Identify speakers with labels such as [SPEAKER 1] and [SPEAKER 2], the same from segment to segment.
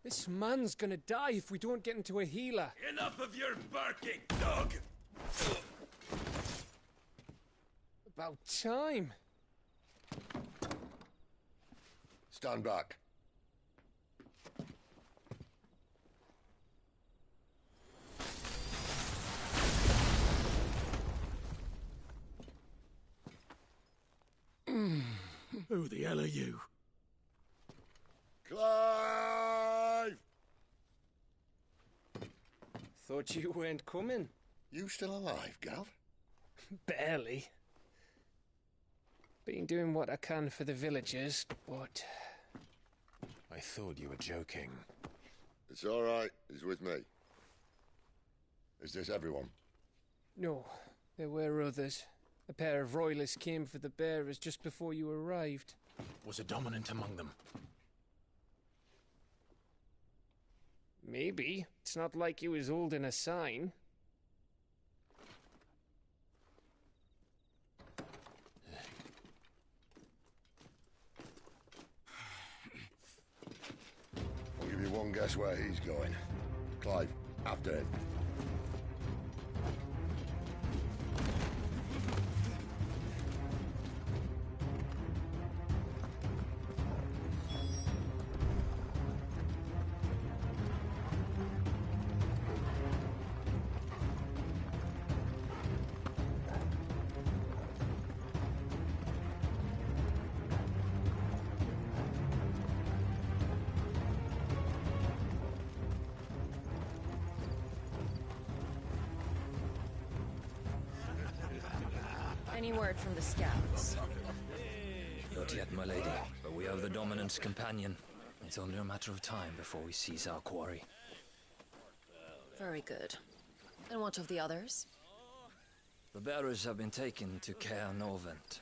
[SPEAKER 1] This man's gonna die if we don't get into a healer.
[SPEAKER 2] Enough of your barking, dog!
[SPEAKER 1] About time.
[SPEAKER 3] Stand back.
[SPEAKER 2] Who the hell are you?
[SPEAKER 3] Clive!
[SPEAKER 1] Thought you weren't coming.
[SPEAKER 3] You still alive, Gav?
[SPEAKER 1] Barely. Been doing what I can for the villagers, but...
[SPEAKER 4] I thought you were joking.
[SPEAKER 3] It's all right. He's with me. Is this everyone?
[SPEAKER 1] No, there were others. A pair of royalists came for the bearers just before you arrived.
[SPEAKER 2] Was a dominant among them?
[SPEAKER 1] Maybe. It's not like he was holding a sign.
[SPEAKER 3] I'll give you one guess where he's going. Clive, after him.
[SPEAKER 5] Any word from the scouts?
[SPEAKER 6] Not yet, my lady, but we have the Dominant's companion. It's only a matter of time before we seize our quarry.
[SPEAKER 5] Very good. And what of the others?
[SPEAKER 6] The bearers have been taken to Caer Norvent.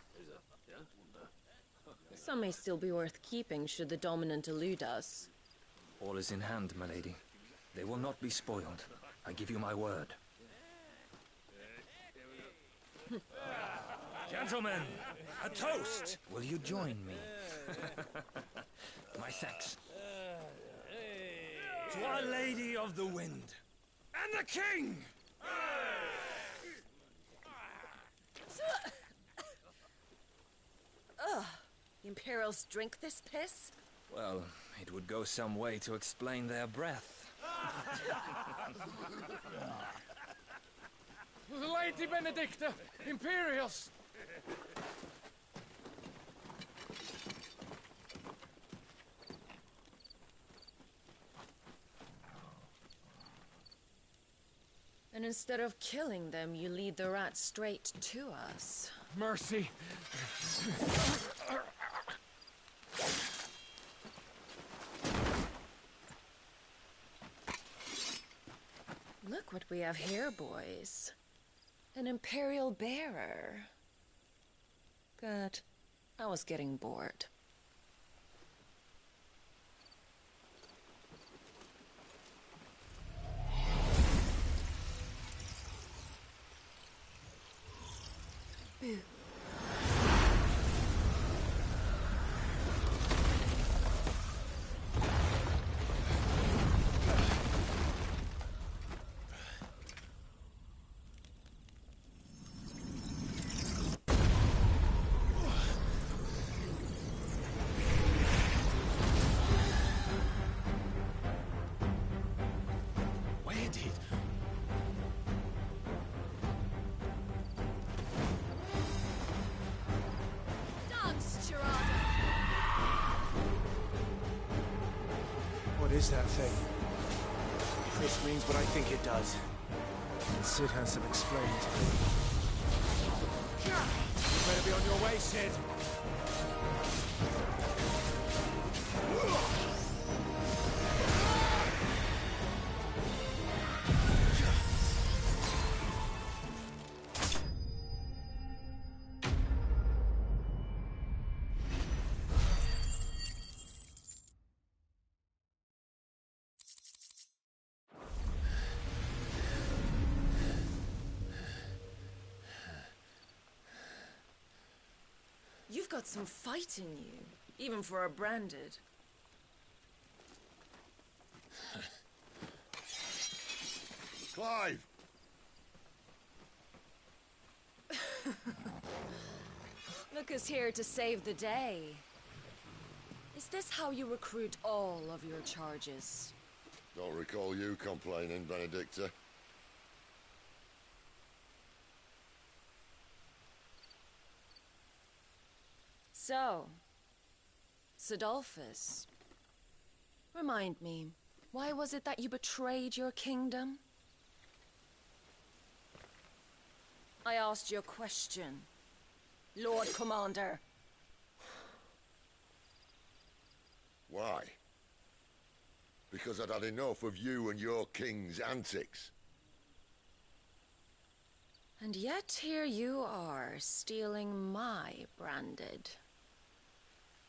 [SPEAKER 5] Some may still be worth keeping should the Dominant elude us.
[SPEAKER 6] All is in hand, my lady. They will not be spoiled. I give you my word.
[SPEAKER 2] Gentlemen, a toast!
[SPEAKER 6] Will you join me? My thanks.
[SPEAKER 2] To Our Lady of the Wind. And the King!
[SPEAKER 5] Ugh. The Imperials drink this piss?
[SPEAKER 6] Well, it would go some way to explain their breath.
[SPEAKER 1] Lady Benedicta! Imperials!
[SPEAKER 5] And instead of killing them, you lead the rats straight to us.
[SPEAKER 1] Mercy!
[SPEAKER 5] Look what we have here, boys. An Imperial bearer. Good. I was getting bored. Boo.
[SPEAKER 1] What is that thing? If this means what I think it does, then Cid has to explain to me. You better be on your way, Cid!
[SPEAKER 5] You've got some fight in you, even for a branded.
[SPEAKER 3] Clive!
[SPEAKER 5] Look who's here to save the day. Is this how you recruit all of your charges?
[SPEAKER 3] Don't recall you complaining, Benedicta.
[SPEAKER 5] So, Cidolfus, remind me, why was it that you betrayed your kingdom? I asked you a question, Lord Commander.
[SPEAKER 3] Why? Because I'd had enough of you and your king's antics.
[SPEAKER 5] And yet here you are, stealing my branded.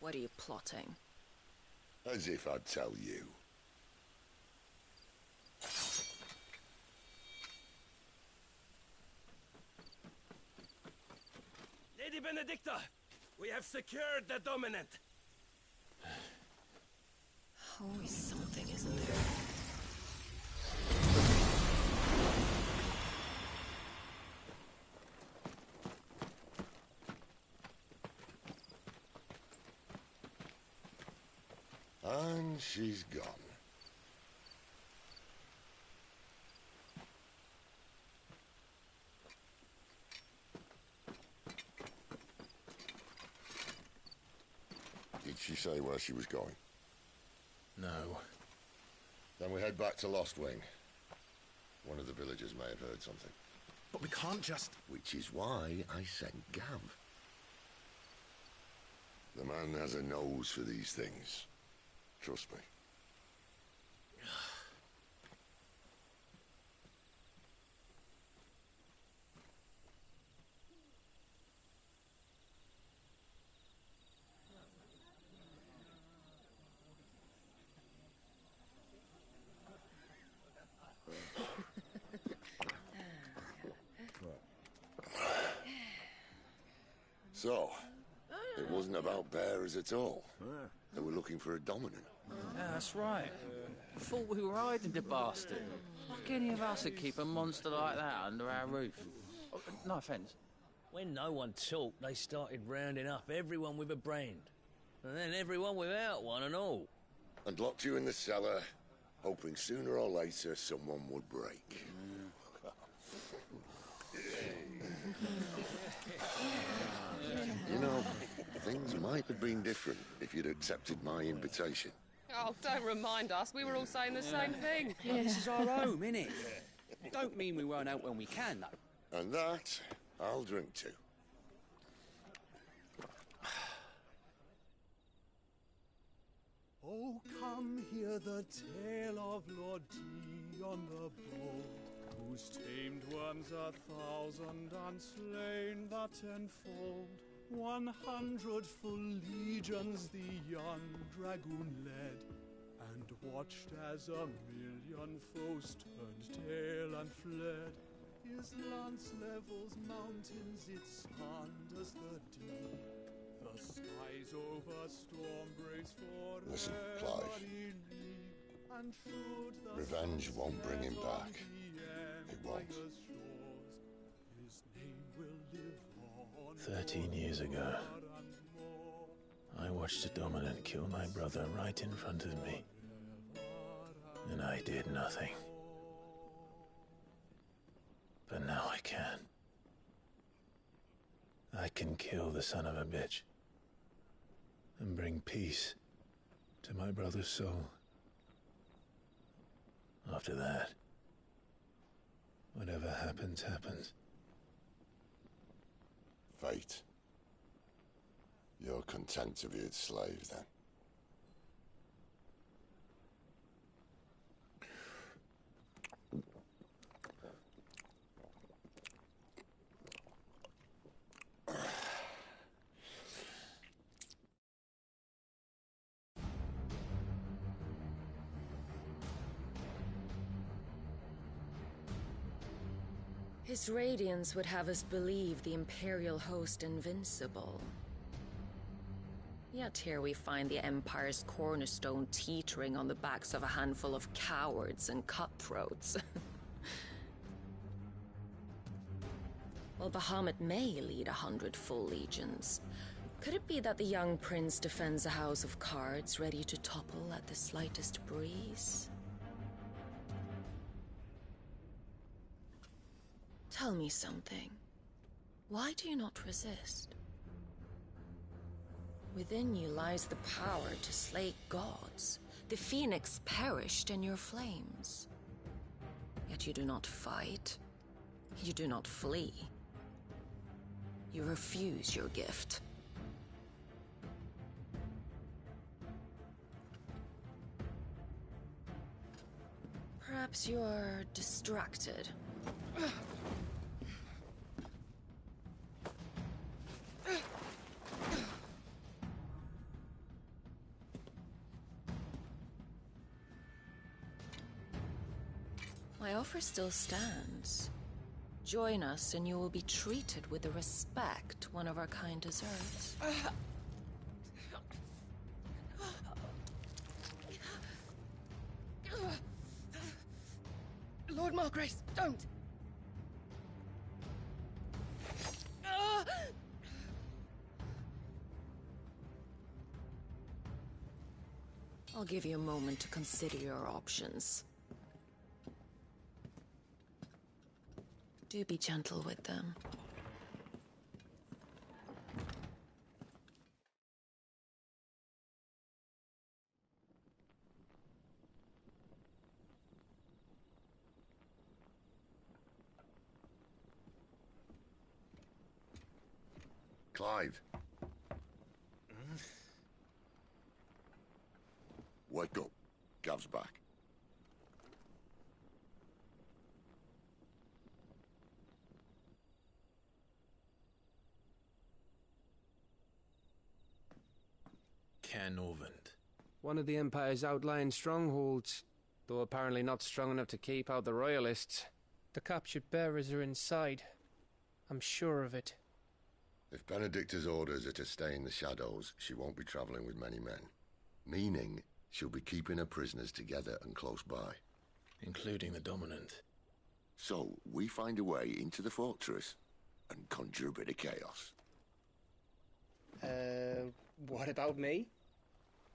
[SPEAKER 5] What are you plotting?
[SPEAKER 3] As if I'd tell you.
[SPEAKER 2] Lady Benedicta, we have secured the Dominant.
[SPEAKER 5] Always something, isn't there?
[SPEAKER 3] And she's gone. Did she say where she was going?
[SPEAKER 4] No.
[SPEAKER 3] Then we head back to Lost Wing. One of the villagers may have heard something.
[SPEAKER 1] But we can't just...
[SPEAKER 3] Which is why I sent Gav. The man has a nose for these things. Trust me. So, it wasn't about bearers at all. They were looking for a dominant.
[SPEAKER 7] Yeah, that's right. Thought we were hiding the bastard. Like any of us would keep a monster like that under our roof. Oh, no offence.
[SPEAKER 8] When no one talked, they started rounding up everyone with a brand. And then everyone without one and all.
[SPEAKER 3] And locked you in the cellar, hoping sooner or later someone would break. You know, things might have been different if you'd accepted my invitation.
[SPEAKER 9] Oh, don't remind us. We were all saying the same thing.
[SPEAKER 10] This is our home, innit? Don't mean we won't out when we can, though.
[SPEAKER 3] And that, I'll drink to.
[SPEAKER 11] Oh, come hear the tale of Lord Dion the Bold, whose tamed worms 1,000 and slain the tenfold. 100 full legions the young dragoon led, and watched as 1,000,000 foes turned tail and fled. His lance levels mountains, it sanders the deep. The skies over storm breaks for
[SPEAKER 3] Listen, Clive. Revenge won't bring him back. It won't.
[SPEAKER 4] 13 years ago, I watched a dominant kill my brother right in front of me. And I did nothing. But now I can. I can kill the son of a bitch. And bring peace to my brother's soul. After that, whatever happens, happens.
[SPEAKER 3] Fate. You're content to be its slave, then?
[SPEAKER 5] His radiance would have us believe the Imperial host invincible. Yet here we find the Empire's cornerstone teetering on the backs of a handful of cowards and cutthroats. While Bahamut may lead 100 full legions, could it be that the young prince defends a house of cards ready to topple at the slightest breeze? Tell me something. Why do you not resist? Within you lies the power to slay gods. The phoenix perished in your flames. Yet you do not fight. You do not flee. You refuse your gift. Perhaps you are distracted. My offer still stands. Join us and you will be treated with the respect one of our kind deserves.
[SPEAKER 9] Lord Margrace, don't!
[SPEAKER 5] I'll give you a moment to consider your options. Do be gentle with them.
[SPEAKER 3] Clive. Wake up. Gav's back.
[SPEAKER 4] Caernarvon.
[SPEAKER 1] One of the Empire's outlying strongholds, though apparently not strong enough to keep out the Royalists. The captured bearers are inside. I'm sure of it.
[SPEAKER 3] If Benedicta's orders are to stay in the shadows, she won't be travelling with many men. Meaning, she'll be keeping her prisoners together and close by.
[SPEAKER 4] Including the Dominant.
[SPEAKER 3] So, we find a way into the fortress and conjure a bit of chaos.
[SPEAKER 1] What about me?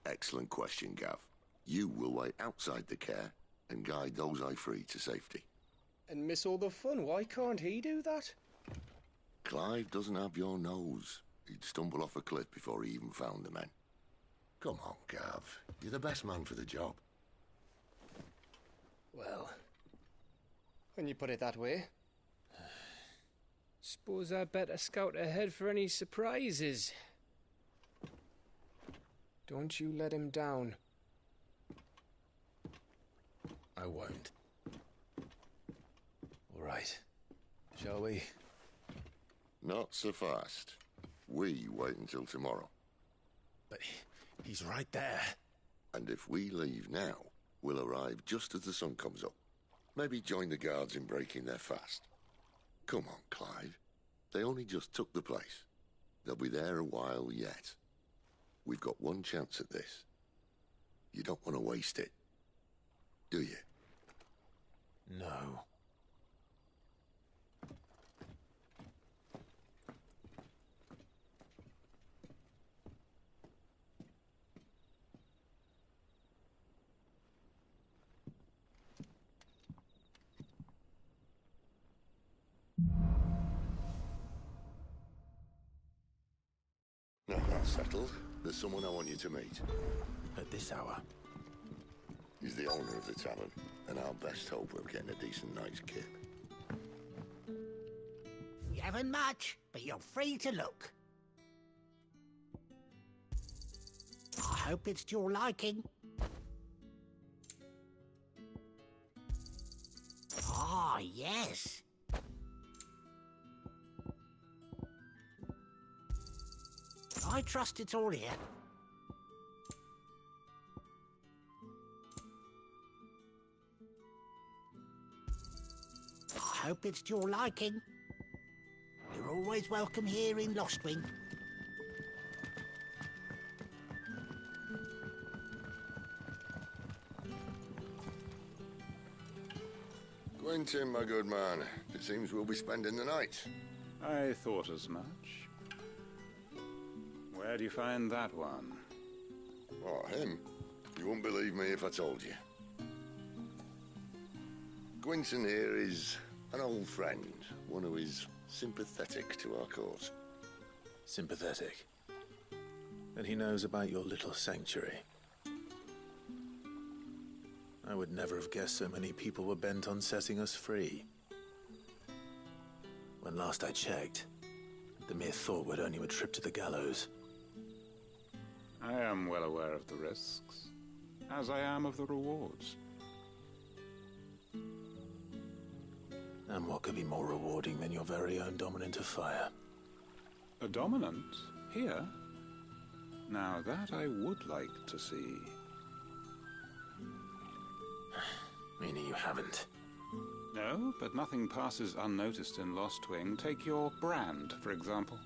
[SPEAKER 3] Excellent question, Gav. You will wait outside the care and guide those I free to safety.
[SPEAKER 1] And miss all the fun. Why can't he do that?
[SPEAKER 3] Clive doesn't have your nose. He'd stumble off a cliff before he even found the men. Come on, Gav. You're the best man for the job.
[SPEAKER 1] Well, when you put it that way. Suppose I'd better scout ahead for any surprises. Don't you let him down.
[SPEAKER 4] I won't. All right. Shall we?
[SPEAKER 3] Not so fast. We wait until tomorrow.
[SPEAKER 4] But he's right there.
[SPEAKER 3] And if we leave now, we'll arrive just as the sun comes up. Maybe join the guards in breaking their fast. Come on, Clive. They only just took the place. They'll be there a while yet. We've got one chance at this. You don't want to waste it, do you?
[SPEAKER 4] No.
[SPEAKER 3] Now that's settled. There's someone I want you to meet.
[SPEAKER 4] At this hour?
[SPEAKER 3] He's the owner of the tavern, and our best hope of getting a decent night's kip.
[SPEAKER 12] You haven't much, but you're free to look. I hope it's to your liking. Ah, yes. I trust it's all here. I hope it's to your liking. You're always welcome here in Lostwing.
[SPEAKER 3] Quentin, my good man. It seems we'll be spending the night.
[SPEAKER 13] I thought as much. Where do you find that one?
[SPEAKER 3] Oh, him? You wouldn't believe me if I told you. Quentin here is an old friend, one who is sympathetic to our cause.
[SPEAKER 4] Sympathetic? And he knows about your little sanctuary. I would never have guessed so many people were bent on setting us free. When last I checked, the mere thought would earn you a trip to the gallows.
[SPEAKER 13] I am well aware of the risks, as I am of the rewards.
[SPEAKER 4] And what could be more rewarding than your very own Dominant of Fire?
[SPEAKER 13] A Dominant? Here? Now that I would like to see.
[SPEAKER 4] Meaning you haven't?
[SPEAKER 13] No, but nothing passes unnoticed in Lostwing. Take your brand, for example.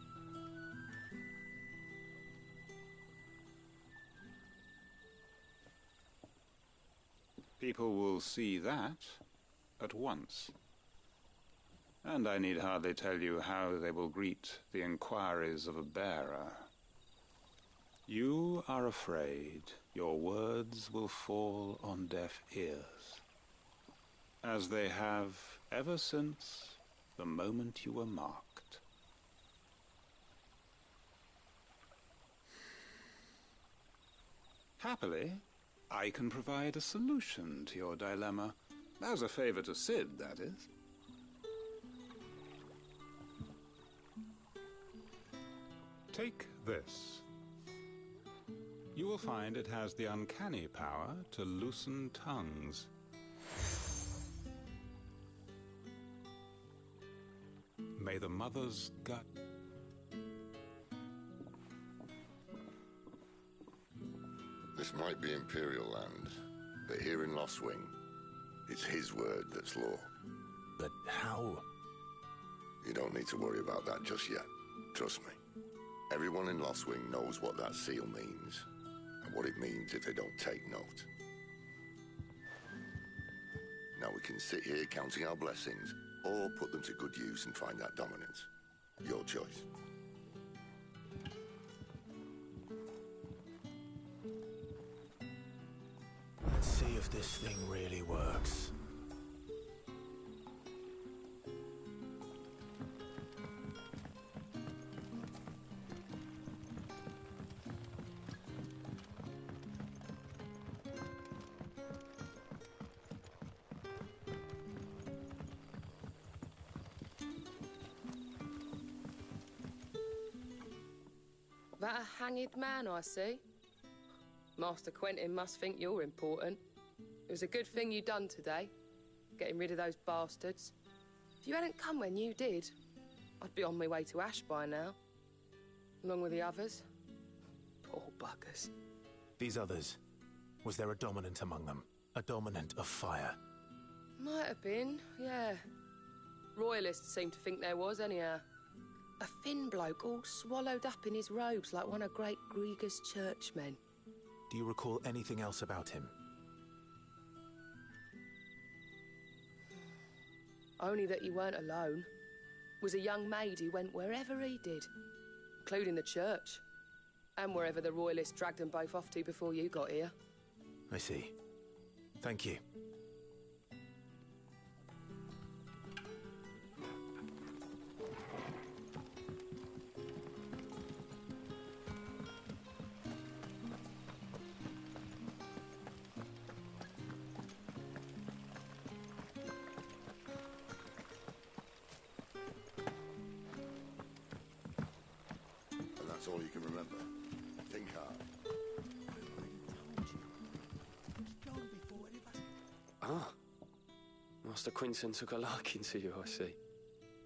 [SPEAKER 13] People will see that at once. And I need hardly tell you how they will greet the inquiries of a bearer. You are afraid your words will fall on deaf ears, as they have ever since the moment you were marked. Happily, I can provide a solution to your dilemma, as a favor to Cid, that is. Take this. You will find it has the uncanny power to loosen tongues. May the mother's gut...
[SPEAKER 3] This might be Imperial land, but here in Lostwing, it's his word that's law.
[SPEAKER 4] But how?
[SPEAKER 3] You don't need to worry about that just yet. Trust me. Everyone in Lostwing knows what that seal means, and what it means if they don't take note. Now we can sit here counting our blessings, or put them to good use and find that dominance. Your choice.
[SPEAKER 4] Let's see if this thing really works.
[SPEAKER 9] That a hanged man, I see. Master Quentin must think you're important. It was a good thing you done today, getting rid of those bastards. If you hadn't come when you did, I'd be on my way to Ash by now, along with the others. Poor buggers.
[SPEAKER 4] These others, was there a dominant among them? A dominant of fire?
[SPEAKER 9] Might have been, yeah. Royalists seem to think there was, anyhow. A thin bloke all swallowed up in his robes like one of Great Grieger's churchmen.
[SPEAKER 4] Do you recall anything else about him?
[SPEAKER 9] Only that he weren't alone. Was a young maid who went wherever he did, including the church, and wherever the Royalists dragged them both off to before you got here.
[SPEAKER 4] I see. Thank you.
[SPEAKER 3] That's all you can remember. Think hard.
[SPEAKER 1] Ah. Master Quentin took a liking to you, I see.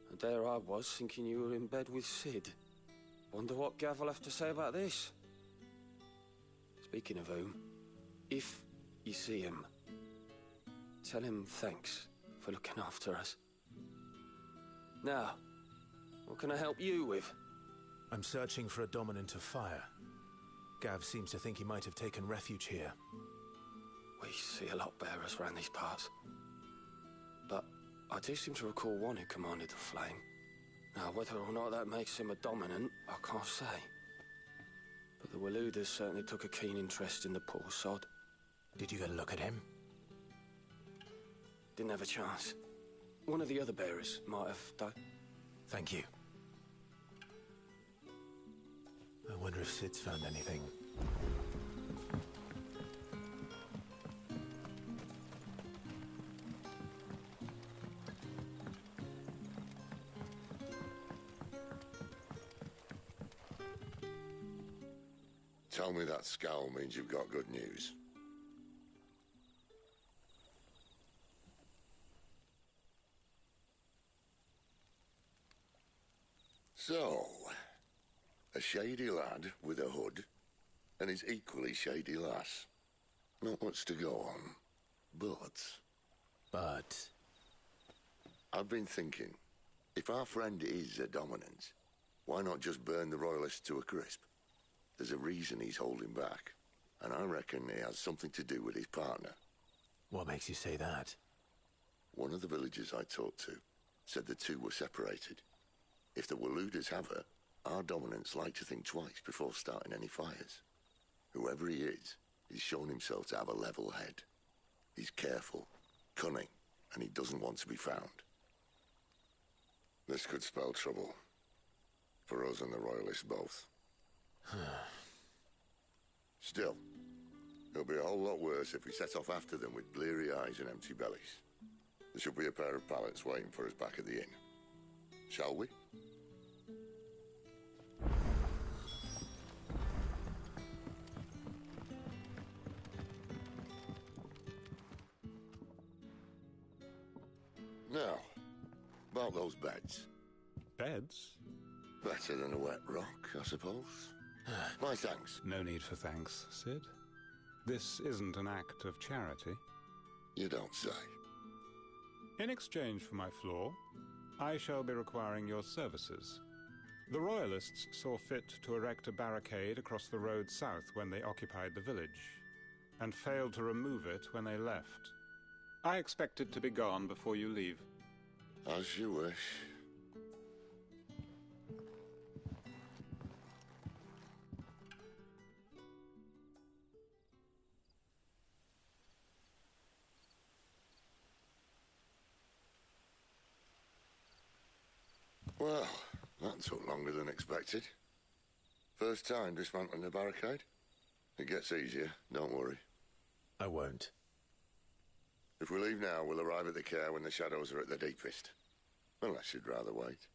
[SPEAKER 1] And there I was, thinking you were in bed with Cid. Wonder what Gav will have to say about this. Speaking of whom, if you see him, tell him thanks for looking after us. Now, what can I help you with?
[SPEAKER 4] I'm searching for a dominant of fire. Gav seems to think he might have taken refuge here.
[SPEAKER 1] We see a lot bearers around these parts. But I do seem to recall one who commanded the flame. Now, whether or not that makes him a dominant, I can't say. But the Waluders certainly took a keen interest in the poor sod.
[SPEAKER 4] Did you get a look at him?
[SPEAKER 1] Didn't have a chance. One of the other bearers might have done.
[SPEAKER 4] Thank you. I wonder if Sid's found anything.
[SPEAKER 3] Tell me that scowl means you've got good news. So, a shady lad with a hood, and his equally shady lass. Not much to go on, but... I've been thinking, if our friend is a dominant, why not just burn the Royalists to a crisp? There's a reason he's holding back, and I reckon he has something to do with his partner.
[SPEAKER 4] What makes you say that?
[SPEAKER 3] One of the villagers I talked to said the two were separated. If the Waluders have her, our dominants like to think twice before starting any fires. Whoever he is, he's shown himself to have a level head. He's careful, cunning, and he doesn't want to be found. This could spell trouble. For us and the Royalists both. Still, it'll be a whole lot worse if we set off after them with bleary eyes and empty bellies. There should be a pair of pallets waiting for us back at the inn. Shall we? Now, about those beds.
[SPEAKER 13] Beds?
[SPEAKER 3] Better than a wet rock, I suppose. My thanks.
[SPEAKER 13] No need for thanks, Sid. This isn't an act of charity.
[SPEAKER 3] You don't say.
[SPEAKER 13] In exchange for my floor, I shall be requiring your services. The Royalists saw fit to erect a barricade across the road south when they occupied the village, and failed to remove it when they left. I expect it to be gone before you leave.
[SPEAKER 3] As you wish. Well, that took longer than expected. First time dismantling the barricade? It gets easier, don't worry.
[SPEAKER 4] I won't.
[SPEAKER 3] If we leave now, we'll arrive at the Care when the shadows are at their deepest. Unless you'd rather wait.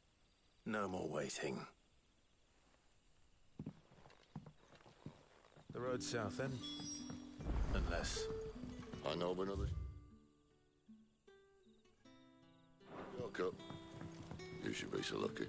[SPEAKER 4] No more waiting. The road south, then? Unless...
[SPEAKER 3] I know of another. Your cup. You should be so lucky.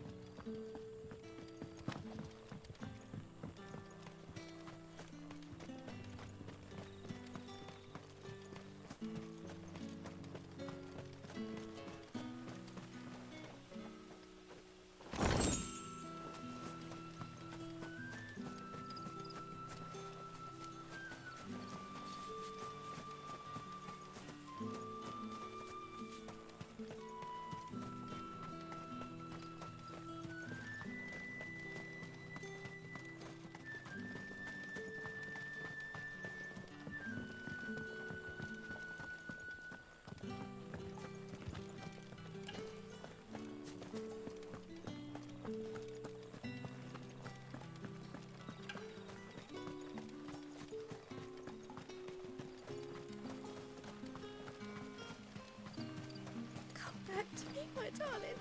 [SPEAKER 14] Back to me, my darling.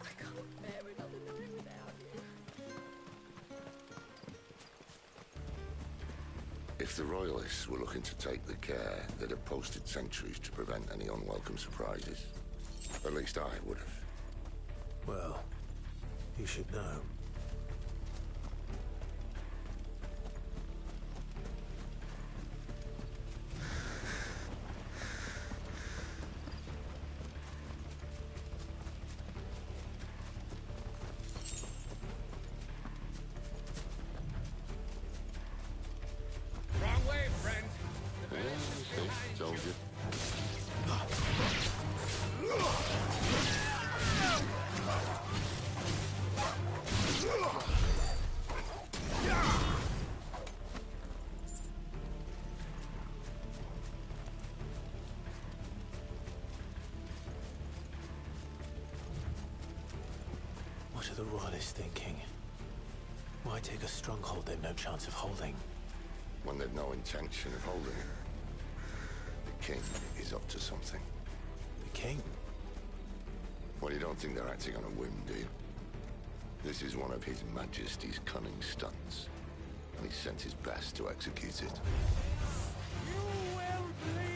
[SPEAKER 14] I can't bear another night without you.
[SPEAKER 3] If the Royalists were looking to take the Care, they'd have posted sentries to prevent any unwelcome surprises. At least I would have.
[SPEAKER 4] Well, you should know.
[SPEAKER 3] Told you.
[SPEAKER 4] are the Royalists thinking? Why take a stronghold they've no chance of holding?
[SPEAKER 3] When they've no intention of holding it. The king is up to something.
[SPEAKER 4] The king?
[SPEAKER 3] Well, you don't think they're acting on a whim, do you? This is one of His Majesty's cunning stunts, and he sent his best to execute it.
[SPEAKER 11] You will bleed!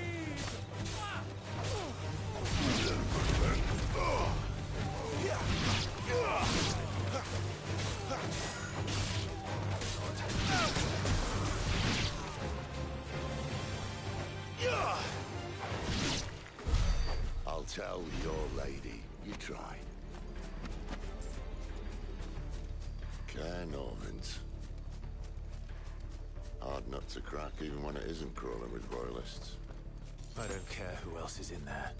[SPEAKER 3] I'll tell your lady. You try. Caer Norvins. Hard nut to crack even when it isn't crawling with royalists.
[SPEAKER 4] I don't care who else is in there.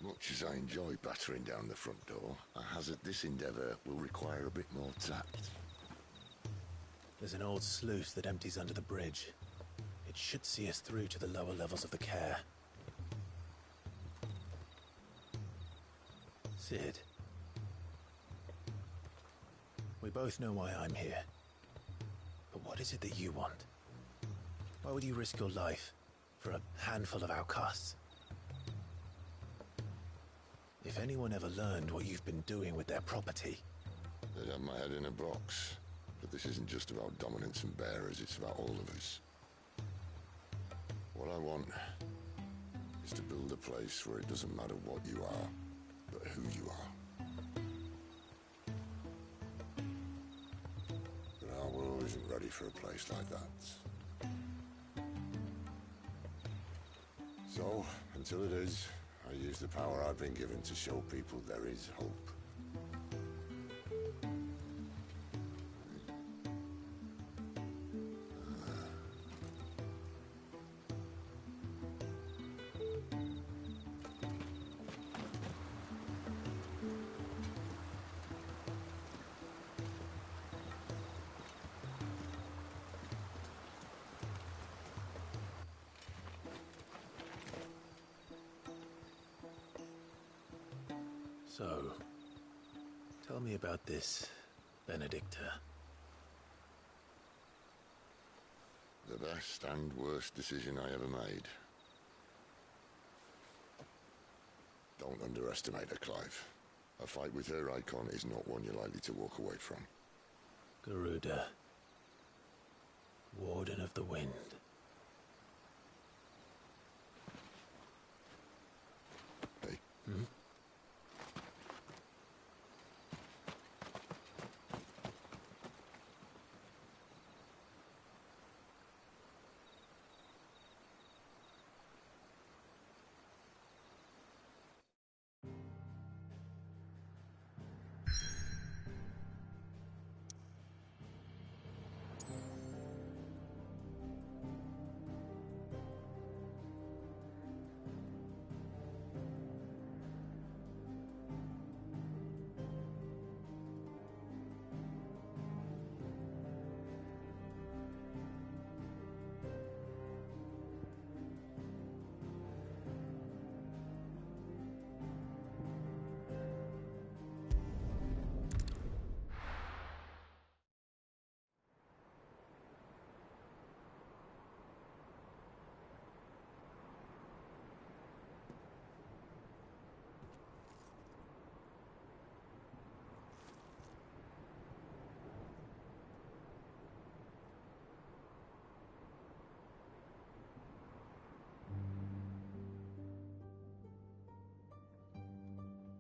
[SPEAKER 3] Much as I enjoy battering down the front door, I hazard this endeavour will require a bit more tact.
[SPEAKER 4] There's an old sluice that empties under the bridge. It should see us through to the lower levels of the Caer. Cid. We both know why I'm here. But what is it that you want? Why would you risk your life for a handful of outcasts? If anyone ever learned what you've been doing with their property...
[SPEAKER 3] They'd have my head in a box. But this isn't just about dominance and bearers, it's about all of us. What I want is to build a place where it doesn't matter what you are, but who you are. But our world isn't ready for a place like that. So, until it is, I use the power I've been given to show people there is hope.
[SPEAKER 4] So, tell me about this, Benedicta.
[SPEAKER 3] The best and worst decision I ever made. Don't underestimate her, Clive. A fight with her icon is not one you're likely to walk away from.
[SPEAKER 4] Garuda, Warden of the Wind.
[SPEAKER 3] Hey.
[SPEAKER 4] Hmm?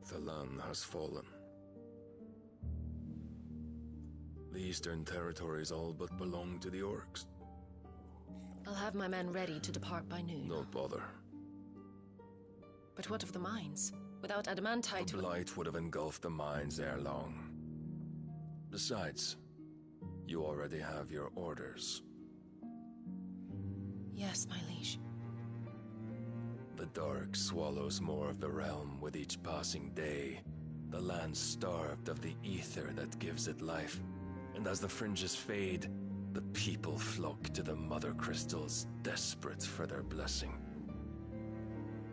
[SPEAKER 15] The land has fallen. The eastern territories all but belong to the orcs.
[SPEAKER 5] I'll have my men ready to depart by noon.
[SPEAKER 15] Don't bother.
[SPEAKER 5] But what of the mines? Without adamantite...
[SPEAKER 15] The blight would have engulfed the mines ere long. Besides, you already have your orders.
[SPEAKER 5] Yes, my liege.
[SPEAKER 15] The dark swallows more of the realm with each passing day. The land starved of the ether that gives it life. And as the fringes fade, the people flock to the mother crystals, desperate for their blessing.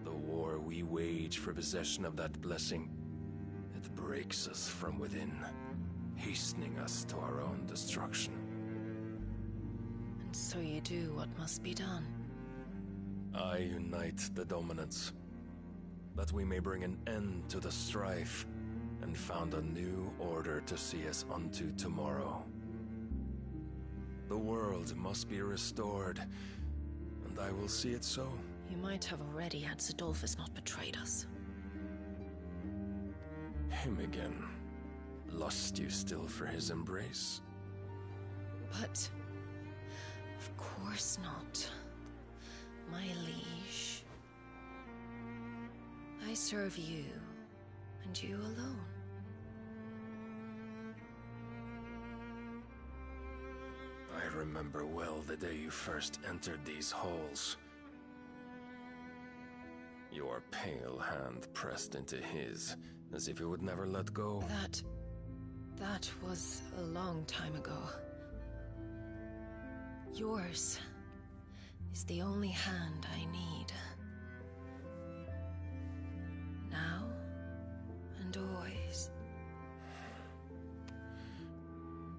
[SPEAKER 15] The war we wage for possession of that blessing, it breaks us from within, hastening us to our own destruction.
[SPEAKER 5] And so you do what must be done.
[SPEAKER 15] I unite the dominants, that we may bring an end to the strife, and found a new order to see us unto tomorrow. The world must be restored, and I will see it so.
[SPEAKER 5] You might have already had Zidolphus not betrayed us.
[SPEAKER 15] Him again. Lust you still for his embrace?
[SPEAKER 5] But... of course not. My liege. I serve you, and you alone.
[SPEAKER 15] I remember well the day you first entered these halls. Your pale hand pressed into his, as if you would never let go.
[SPEAKER 5] That was a long time ago. Yours is the only hand I need. Now and always.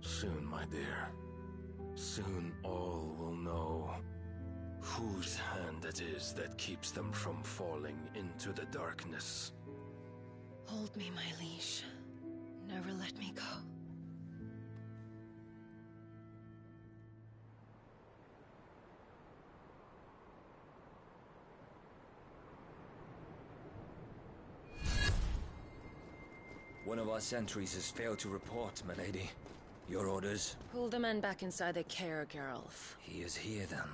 [SPEAKER 15] Soon, my dear. Soon all will know whose hand it is that keeps them from falling into the darkness.
[SPEAKER 5] Hold me, my liege. Never let me go.
[SPEAKER 6] One of our sentries has failed to report, my lady. Your orders?
[SPEAKER 5] Pull the men back inside their care, Geralf.
[SPEAKER 6] He is here, then.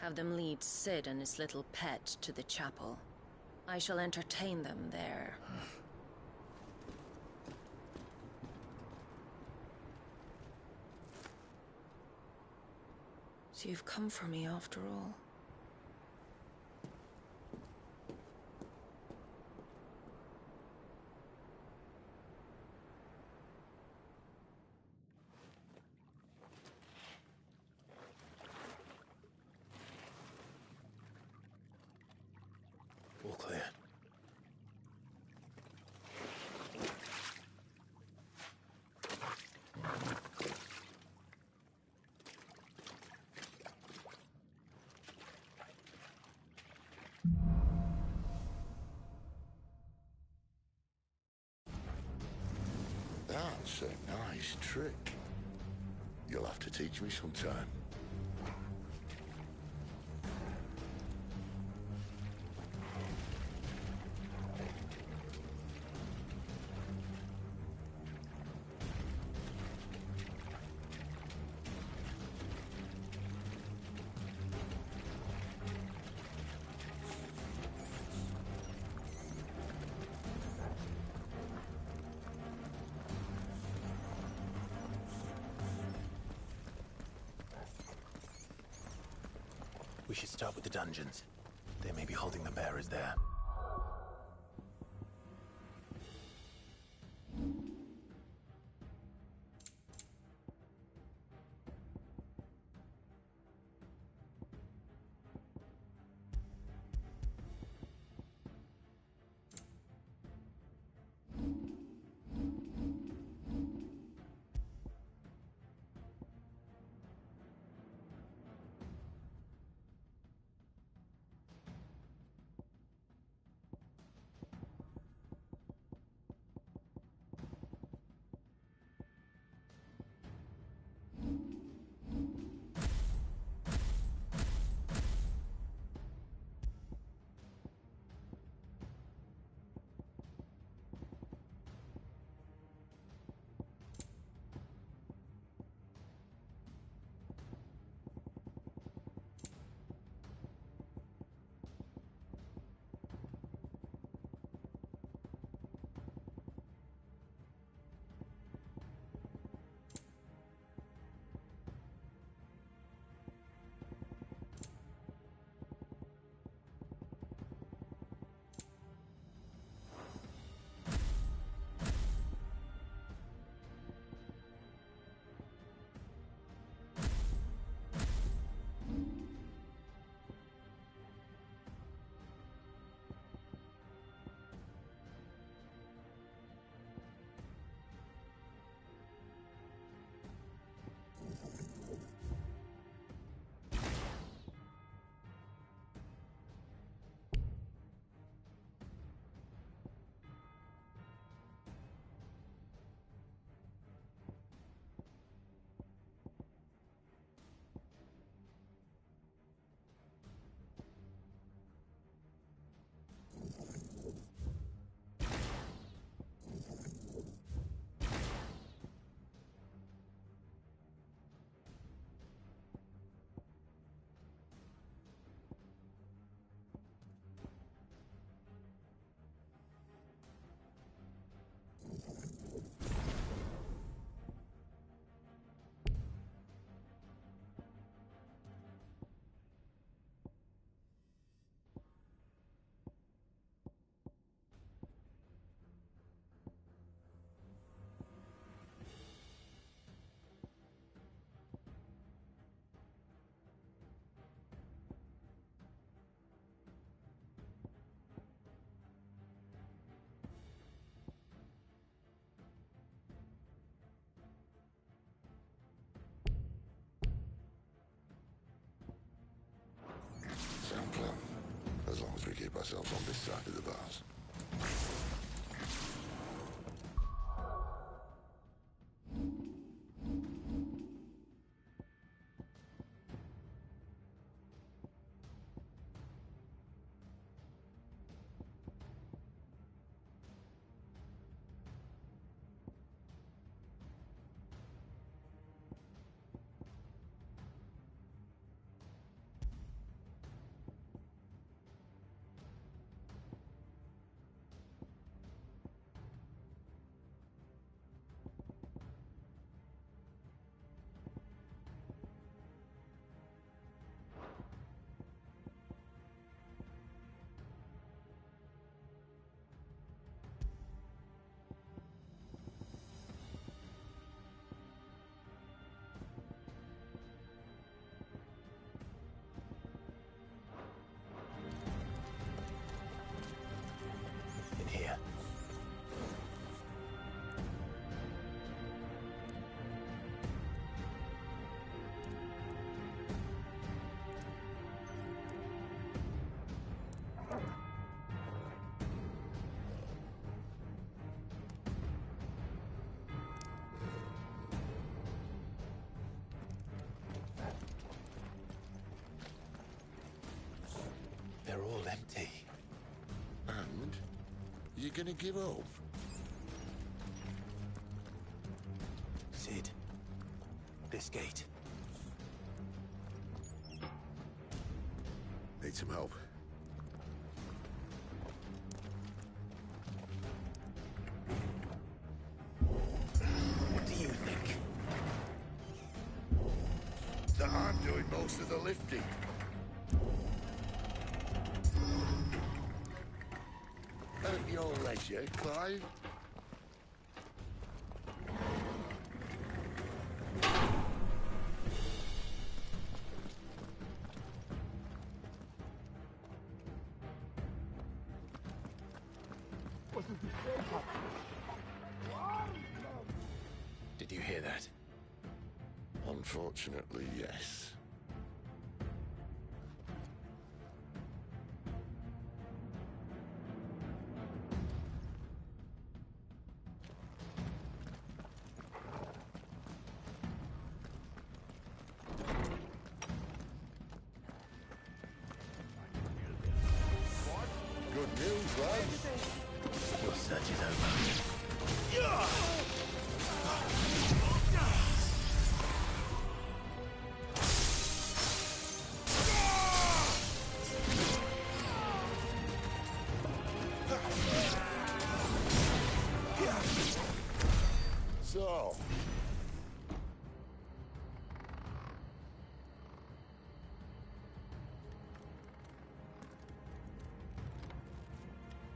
[SPEAKER 5] Have them lead Cid and his little pet to the chapel. I shall entertain them there. So you've come for me after all.
[SPEAKER 4] All clear.
[SPEAKER 3] That's a nice trick. You'll have to teach me sometime.
[SPEAKER 4] We should start with the dungeons. They may be holding the bearers there. Sound plan. As long as we keep ourselves on this side of the bars. Empty.
[SPEAKER 3] And? You gonna give up?
[SPEAKER 4] Cid. This gate.
[SPEAKER 3] Need some help.
[SPEAKER 4] What do you think?
[SPEAKER 3] That I'm doing most of the lifting. At your leisure, Clive.
[SPEAKER 4] Did you hear that?
[SPEAKER 3] Unfortunately, yes. Good news, lads.
[SPEAKER 4] Your search is over.
[SPEAKER 3] So,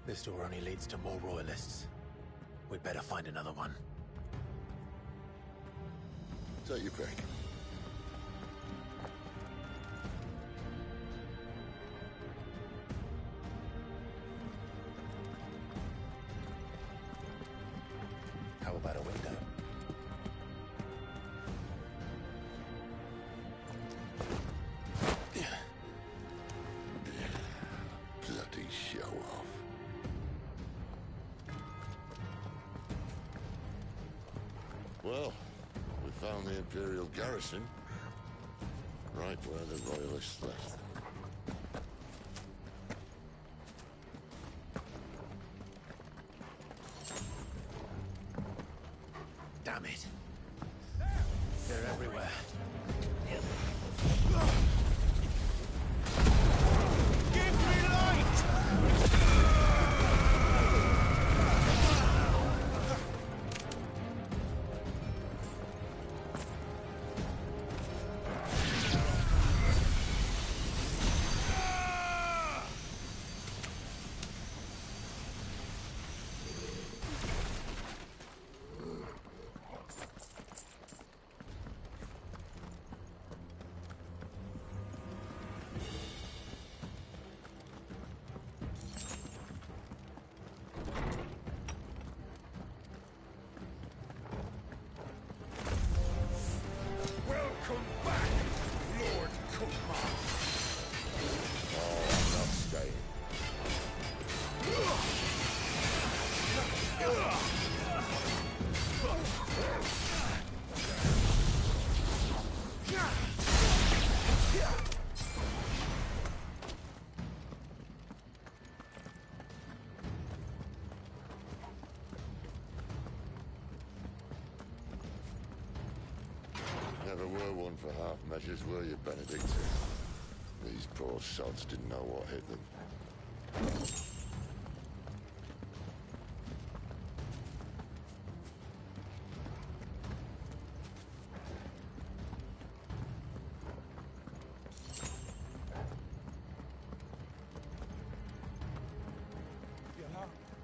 [SPEAKER 4] This door only leads to more royalists. We'd better find another one.
[SPEAKER 3] take your pick.
[SPEAKER 4] How about a window?
[SPEAKER 3] Bloody show off. Well, we found the Imperial garrison. Right where the Royalists left them.
[SPEAKER 4] Damn it. They're everywhere.
[SPEAKER 2] Give me light! Welcome back, Lord Kumar.
[SPEAKER 3] Oh, I'm not staying. Never were one for half measures, were you, Benedict? These poor sods didn't know what hit them.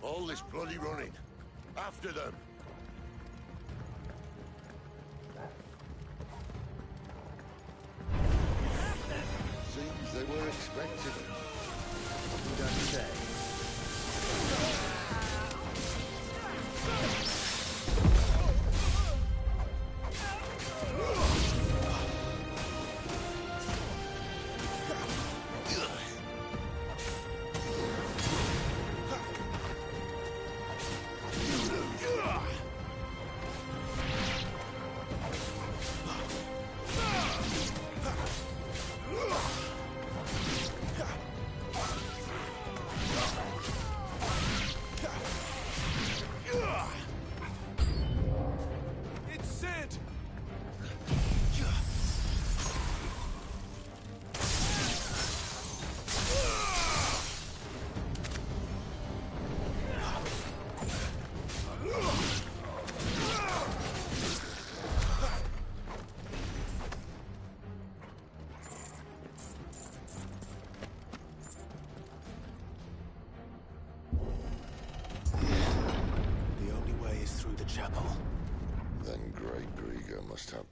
[SPEAKER 3] All this bloody running. After them. Seems they were expecting it.
[SPEAKER 4] Who does say?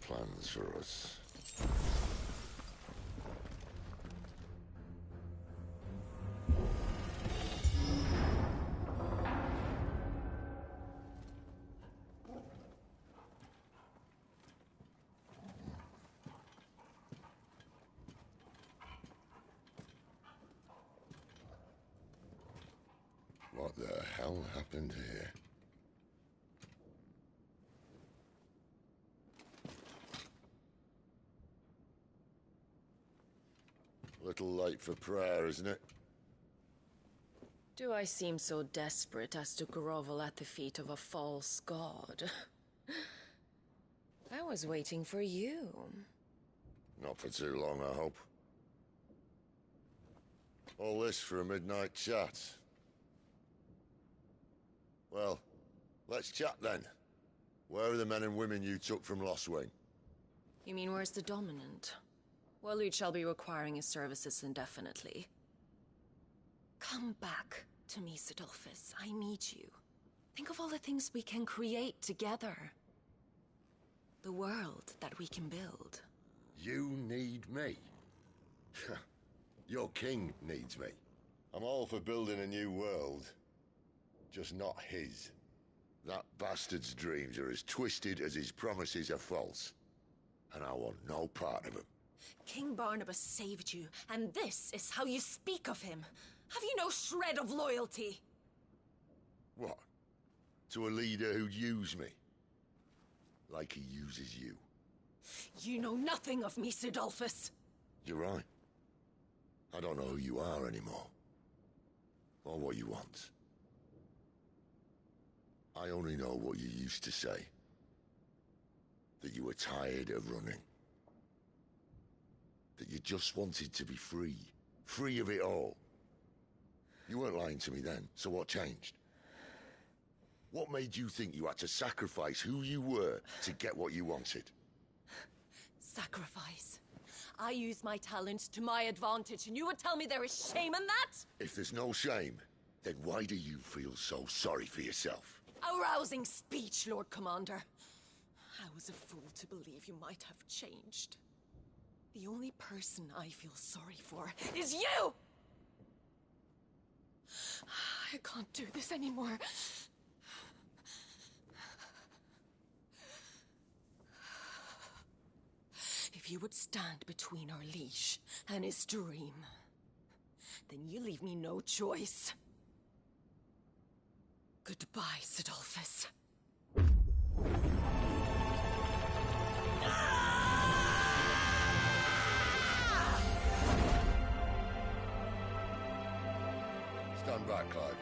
[SPEAKER 3] plans for us. What the hell happened here? Little late for prayer, isn't it?
[SPEAKER 5] Do I seem so desperate as to grovel at the feet of a false god? I was waiting for you.
[SPEAKER 3] Not for too long, I hope. All this for a midnight chat. Well, let's chat then. Where are the men and women you took from Lostwing?
[SPEAKER 5] You mean where's the Dominant? Waleed shall be requiring his services indefinitely. Come back to me, Sidolphus. I need you. Think of all the things we can create together. The world that we can build.
[SPEAKER 3] You need me? Your king needs me. I'm all for building a new world. Just not his. That bastard's dreams are as twisted as his promises are false. And I want no part of them.
[SPEAKER 5] King Barnabas saved you, and this is how you speak of him. Have you no shred of loyalty?
[SPEAKER 3] What? To a leader who'd use me? Like he uses you.
[SPEAKER 5] You know nothing of me, Sidolphus.
[SPEAKER 3] You're right. I don't know who you are anymore. Or what you want. I only know what you used to say. That you were tired of running. That you just wanted to be free. Free of it all. You weren't lying to me then, so what changed? What made you think you had to sacrifice who you were to get what you wanted?
[SPEAKER 5] Sacrifice? I use my talents to my advantage, and you would tell me there is shame in that?
[SPEAKER 3] If there's no shame, then why do you feel so sorry for yourself?
[SPEAKER 5] A rousing speech, Lord Commander. I was a fool to believe you might have changed. The only person I feel sorry for is you! I can't do this anymore. If you would stand between our liege and his dream, then you leave me no choice. Goodbye, Sidolphus.
[SPEAKER 3] Stand back, Clive.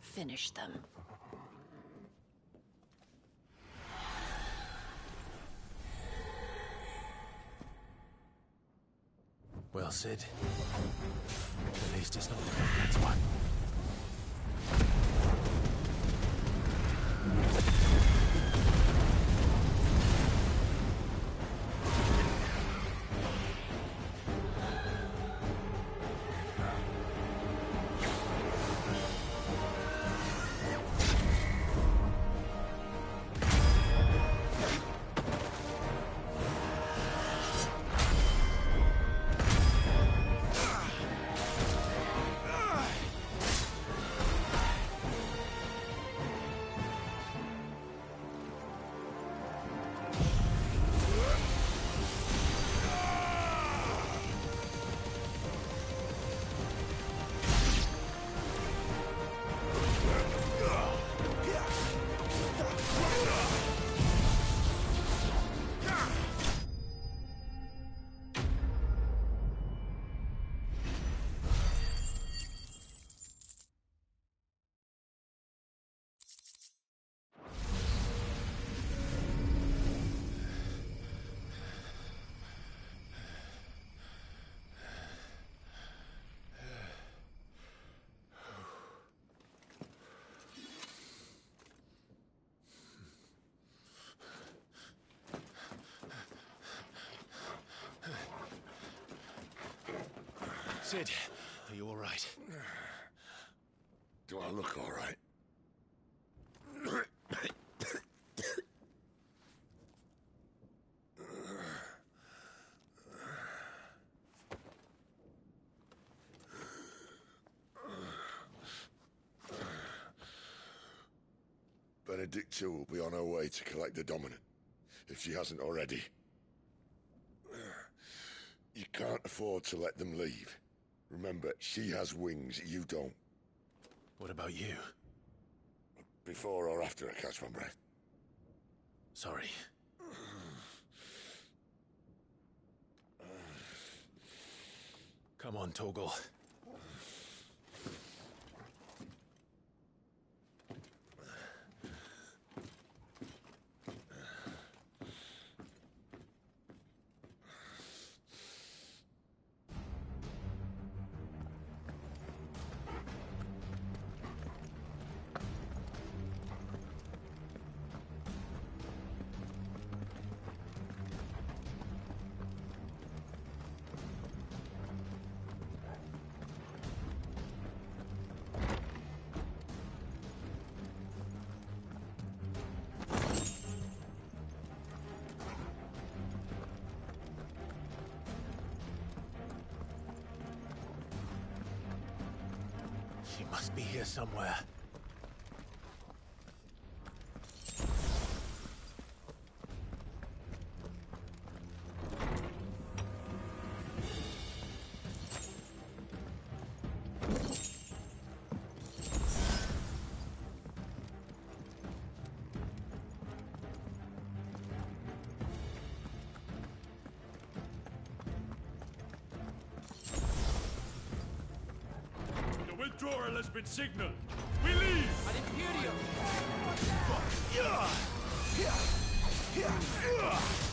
[SPEAKER 5] Finish them.
[SPEAKER 4] Well, Sid. At least it's not the next one. Sid, are you all right?
[SPEAKER 3] Do I look all right? Benedicta will be on her way to collect the Dominant, if she hasn't already. You can't afford to let them leave. Remember, she has wings, you don't.
[SPEAKER 4] What about you?
[SPEAKER 3] Before or after I catch my breath?
[SPEAKER 4] Sorry. Come on, Torgal. She must be here somewhere.
[SPEAKER 2] Withdrawal has been signaled. We leave!
[SPEAKER 7] Ad Imperium!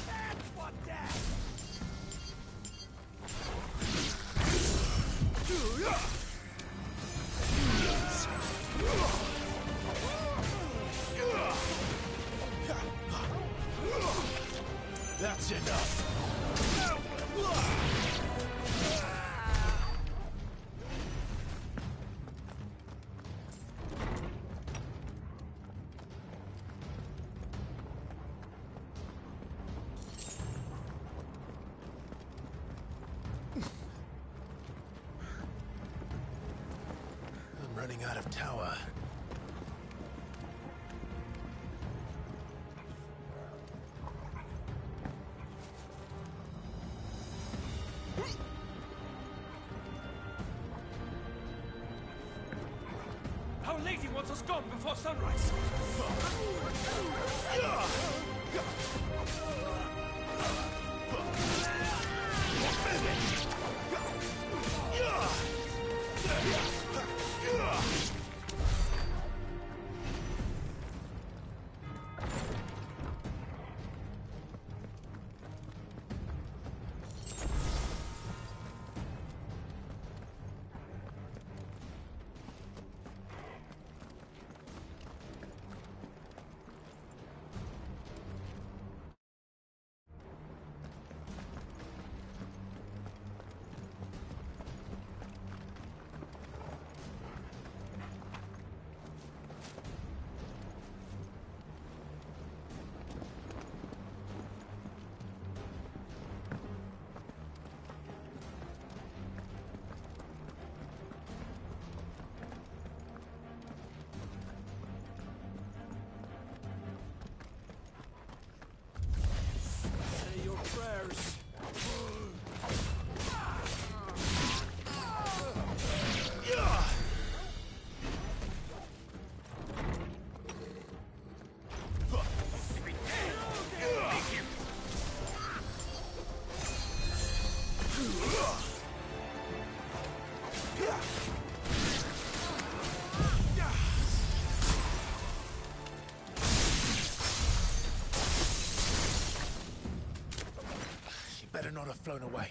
[SPEAKER 2] That's what that!
[SPEAKER 4] That's enough! I'm running out of tower.
[SPEAKER 2] Our lady wants us gone before sunrise! Say your prayers.
[SPEAKER 4] She better not have flown away.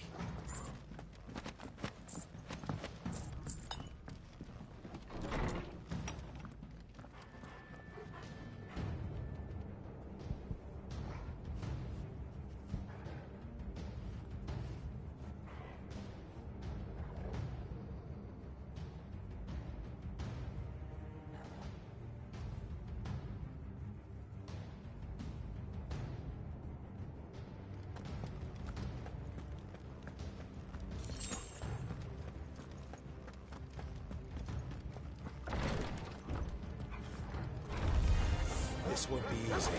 [SPEAKER 4] This won't be easy.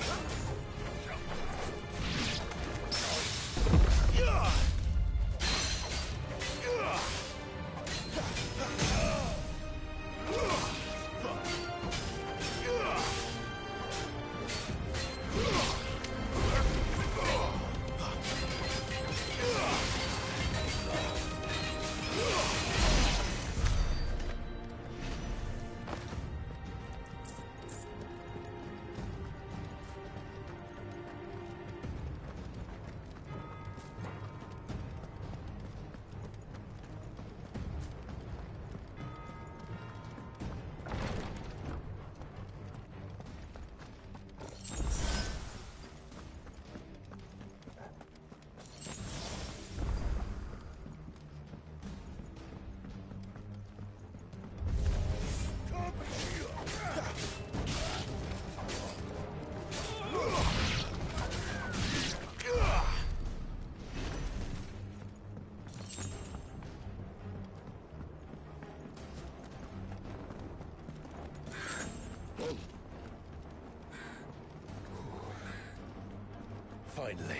[SPEAKER 4] Finally.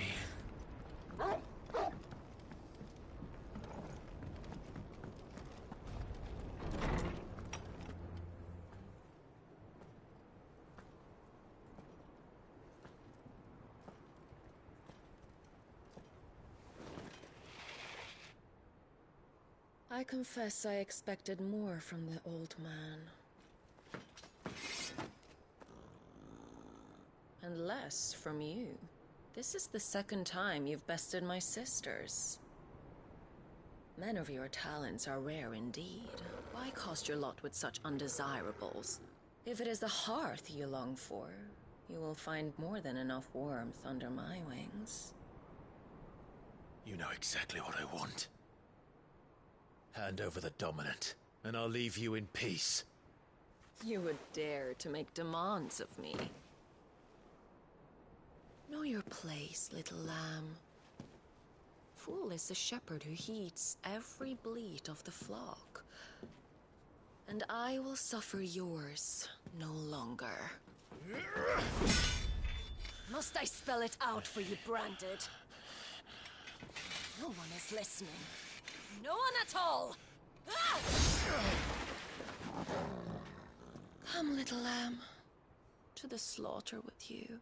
[SPEAKER 5] I confess I expected more from the old man. And less from you. This is the second time you've bested my sisters. Men of your talents are rare indeed. Why cast your lot with such undesirables? If it is the hearth you long for, you will find more than enough warmth under my wings.
[SPEAKER 4] You know exactly what I want. Hand over the dominant, and I'll leave you in peace.
[SPEAKER 5] You would dare to make demands of me. Know your place, little lamb. Fool is the shepherd who heeds every bleat of the flock. And I will suffer yours no longer. Must I spell it out for you, Branded? No one is listening. No one at all! Ah! Come, little lamb, to the slaughter with you.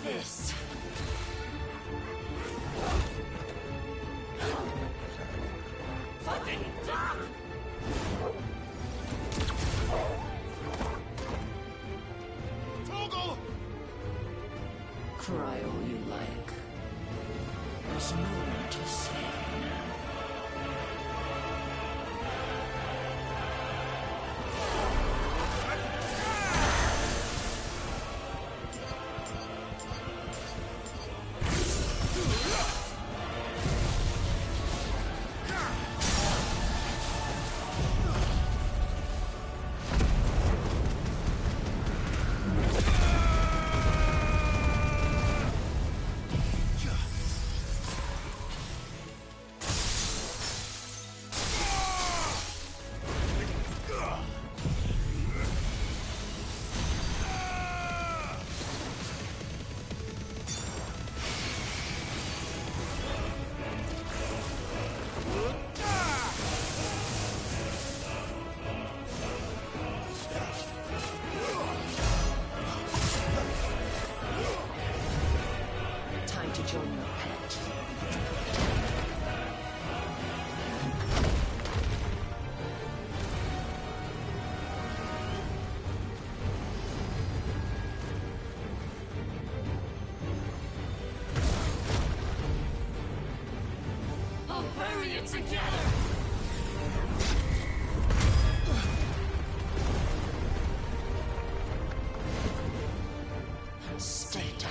[SPEAKER 5] This. Fucking duck!
[SPEAKER 2] Torgal!
[SPEAKER 5] Cry all you like. There's no one to save now. it together! Stay down.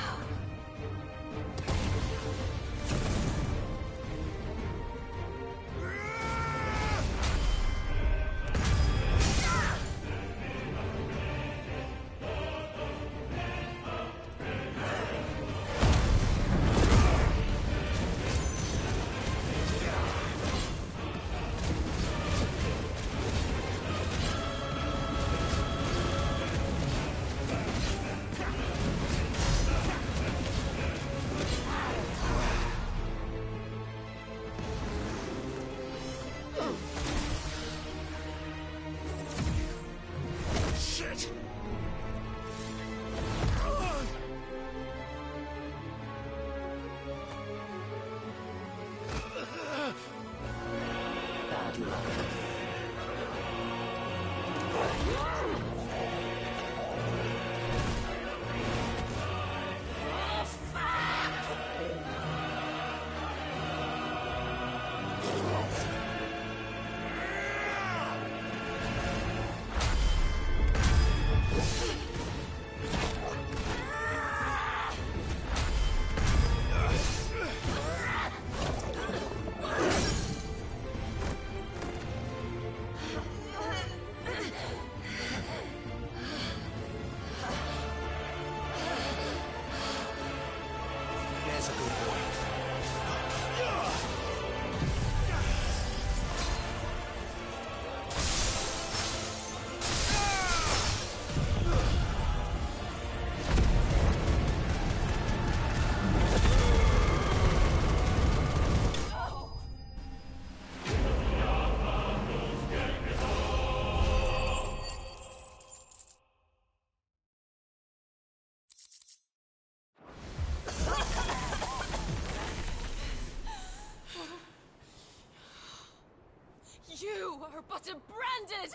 [SPEAKER 5] You are but a branded!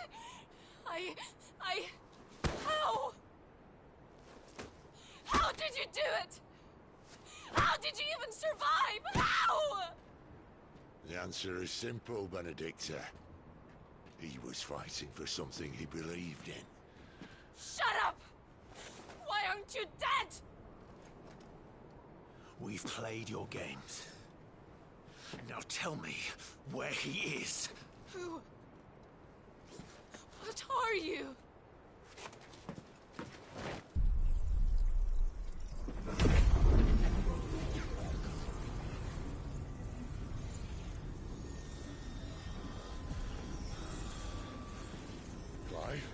[SPEAKER 5] How? How did you do it? How did you even survive? How?
[SPEAKER 16] The answer is simple, Benedicta. He was fighting for something he believed in.
[SPEAKER 5] Shut up! Why aren't you dead?
[SPEAKER 4] We've played your games. Now tell me where he is.
[SPEAKER 5] Who? What are you?
[SPEAKER 16] Clive?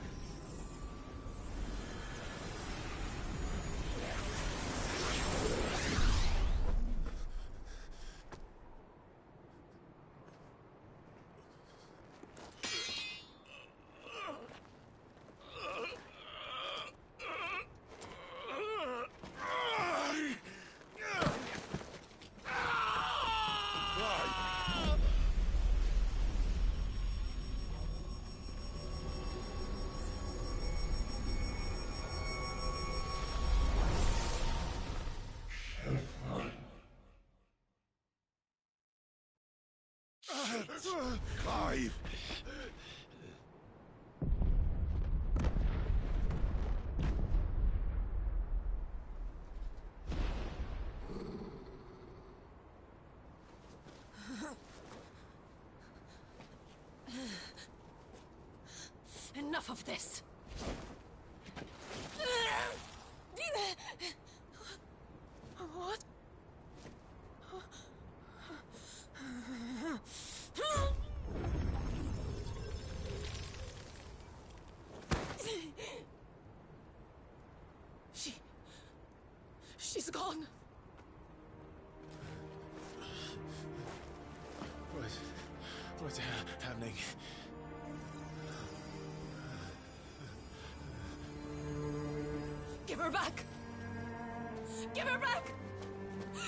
[SPEAKER 16] Clive!
[SPEAKER 5] Enough of this! What? She's gone.
[SPEAKER 4] What's happening?
[SPEAKER 5] Give her back! Give her back!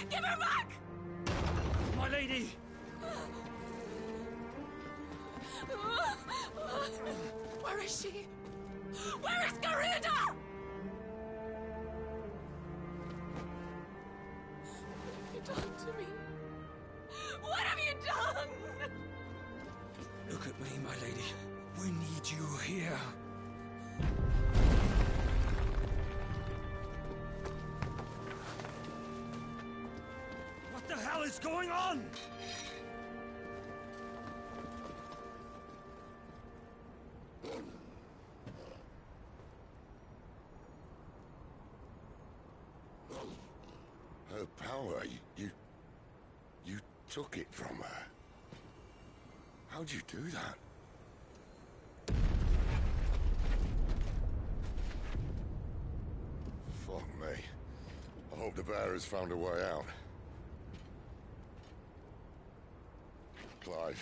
[SPEAKER 5] Give her back!
[SPEAKER 2] My lady!
[SPEAKER 5] Where is she? Where is Garuda? What have you done to me? What have you done?
[SPEAKER 2] Look at me, my lady. We need you here. What the hell is going on?
[SPEAKER 16] Her power, you took it from her. How'd you do that? Fuck me. I hope the bear has found a way out. Clive,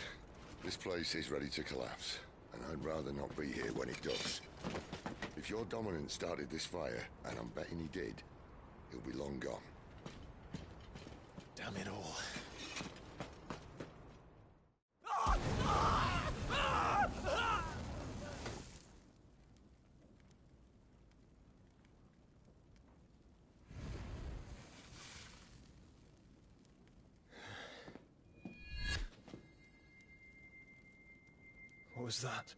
[SPEAKER 16] this place is ready to collapse, and I'd rather not be here when it does. If your dominant started this fire, and I'm betting he did, he'll be long gone.
[SPEAKER 4] Damn it all. What was that?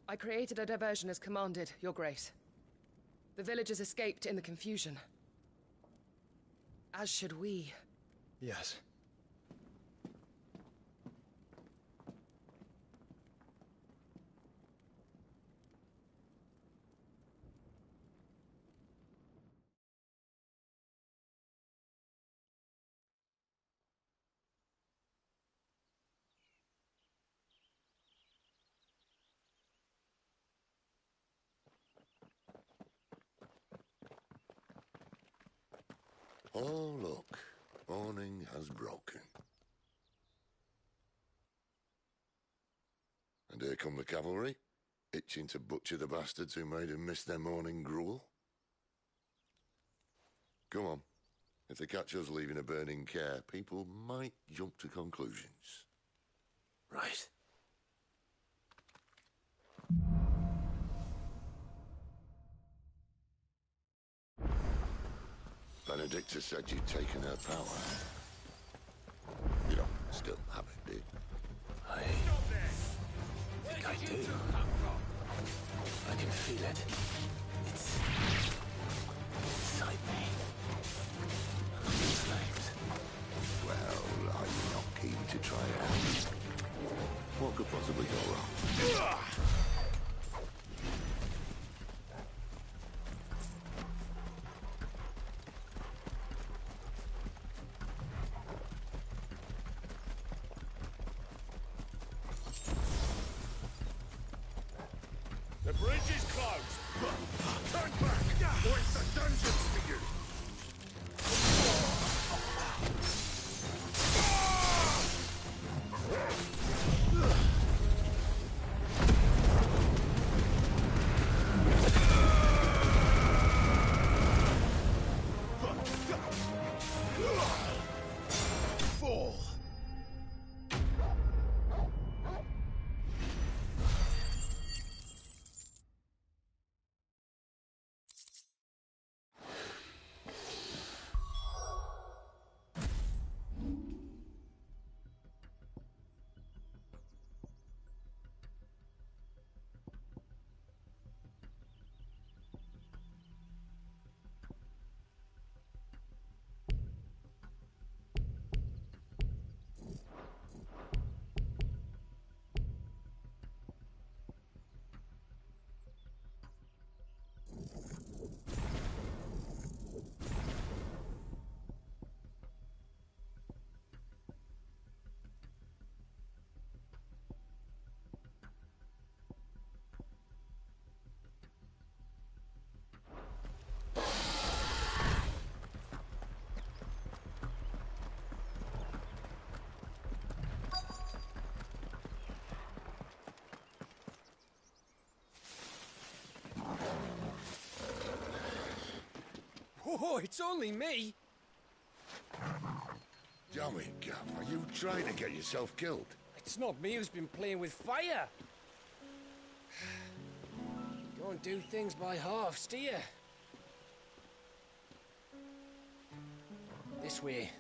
[SPEAKER 9] I created a diversion as commanded, Your Grace. The villagers escaped in the confusion. As should we.
[SPEAKER 4] Yes.
[SPEAKER 16] Oh, look. Morning has broken. And here come the cavalry, itching to butcher the bastards who made them miss their morning gruel. Come on. If they catch us leaving a burning care, people might jump to conclusions.
[SPEAKER 4] Right.
[SPEAKER 16] Benedicta said you'd taken her power. You don't still have it, do you?
[SPEAKER 4] I think I do. I can feel it. It's inside me. I'm enslaved.
[SPEAKER 16] Well, are you not keen to try it out? What could possibly go wrong?
[SPEAKER 2] The bridge is closed. Turn back, or it's the dungeons for you.
[SPEAKER 4] Fall.
[SPEAKER 2] Oh, it's only me.
[SPEAKER 16] Damn it, Gav. Are you trying to get yourself killed?
[SPEAKER 2] It's not me who's been playing with fire. Don't do things by halves, do you? This way.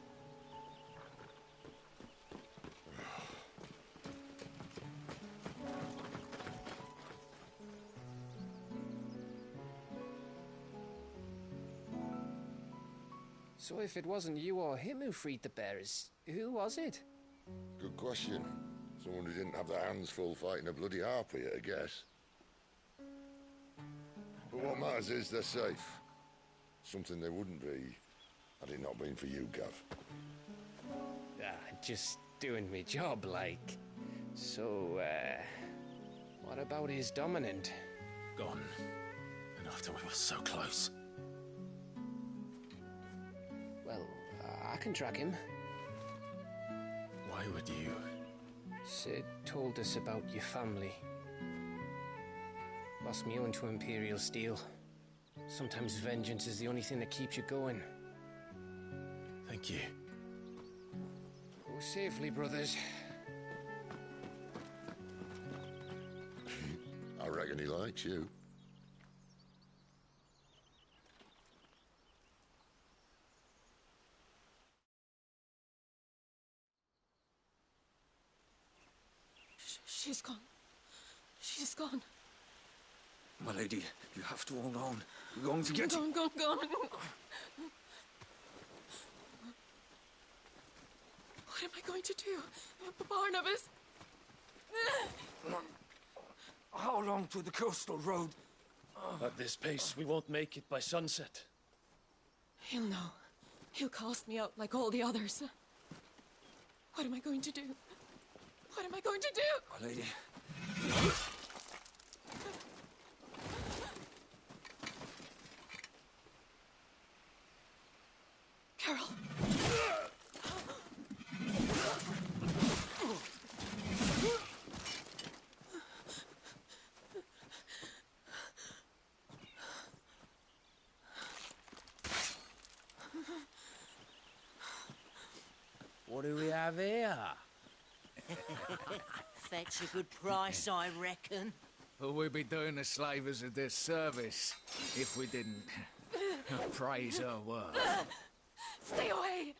[SPEAKER 17] So if it wasn't you or him who freed the bearers, who was it?
[SPEAKER 16] Good question. Someone who didn't have their hands full fighting a bloody harpy, I guess. But what matters is they're safe. Something they wouldn't be had it not been for you, Gav.
[SPEAKER 17] Just doing me job, like. So, what about his dominant?
[SPEAKER 4] Gone. And after we were so close.
[SPEAKER 17] Well, I can track him.
[SPEAKER 4] Why would you?
[SPEAKER 17] Sid told us about your family. Lost me on to Imperial Steel. Sometimes vengeance is the only thing that keeps you going.
[SPEAKER 4] Thank you.
[SPEAKER 17] Go safely, brothers.
[SPEAKER 16] I reckon he likes you.
[SPEAKER 5] She's gone. She's gone.
[SPEAKER 6] My lady, you have to hold on. We're going to get you.
[SPEAKER 5] Gone. What am I going to do? Barnabas?
[SPEAKER 6] How long to the coastal road?
[SPEAKER 8] At this pace, we won't make it by sunset.
[SPEAKER 5] He'll know. He'll cast me out like all the others. What am I going to do? What am I going to do?
[SPEAKER 6] My lady.
[SPEAKER 5] Carol.
[SPEAKER 10] What do we have here?
[SPEAKER 12] Fetch a good price, I reckon.
[SPEAKER 10] Well, we'd be doing the slavers a disservice if we didn't praise her work.
[SPEAKER 5] Stay away!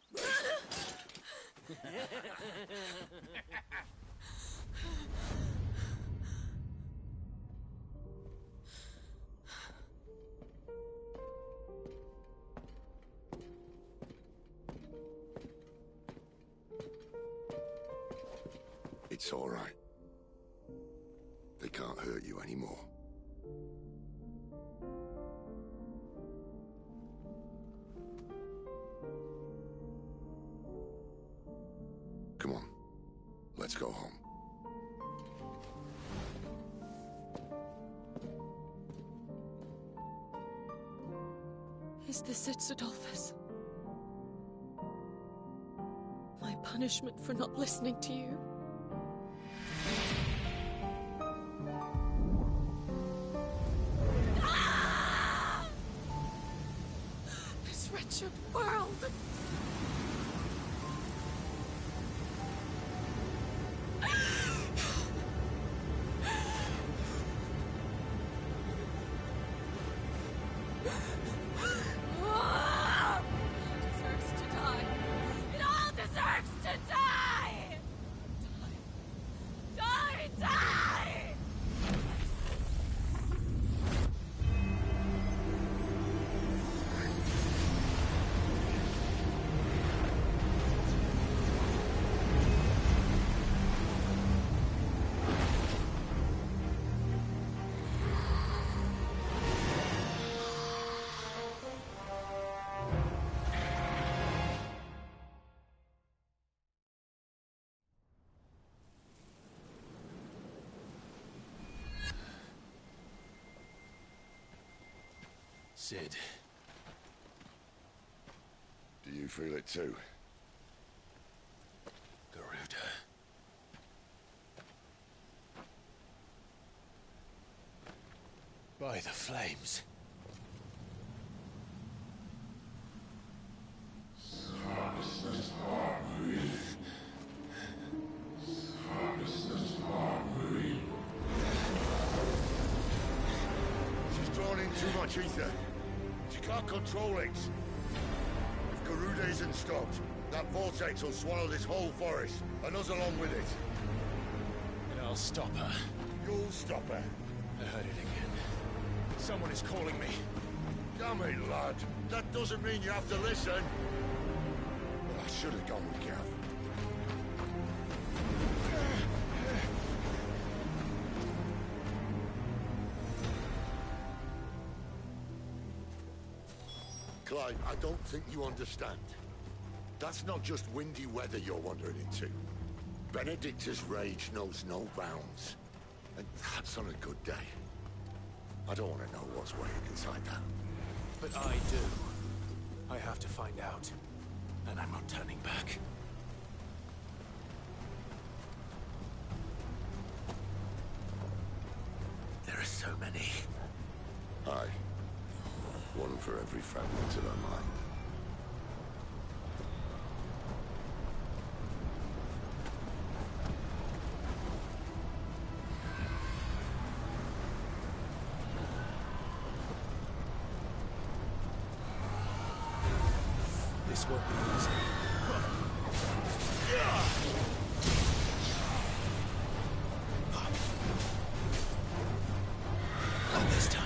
[SPEAKER 16] It's all right. They can't hurt you anymore. Come on. Let's go home.
[SPEAKER 5] Is this it, Adolphus? My punishment for not listening to you? This wretched world! Deserves to die. It all deserves to die! Die!
[SPEAKER 4] Sid.
[SPEAKER 16] Do you feel it too?
[SPEAKER 4] Garuda. By the flames.
[SPEAKER 16] She's drawn in too much ether. She can't control it. If Garuda isn't stopped, that vortex will swallow this whole forest, and us along with it.
[SPEAKER 4] And I'll stop her.
[SPEAKER 16] You'll stop her.
[SPEAKER 4] I heard it again. Someone is calling me.
[SPEAKER 16] Damn it, lad. That doesn't mean you have to listen. should have gone with Gav. Clive, I don't think you understand. That's not just windy weather you're wandering into. Benedicta's rage knows no bounds. And that's on a good day. I don't want to know what's waiting inside that.
[SPEAKER 4] But I do. I have to find out. And I'm not turning back. There are so many.
[SPEAKER 16] Aye. One for every fragment of our mind.
[SPEAKER 4] This won't be easy. Not this time.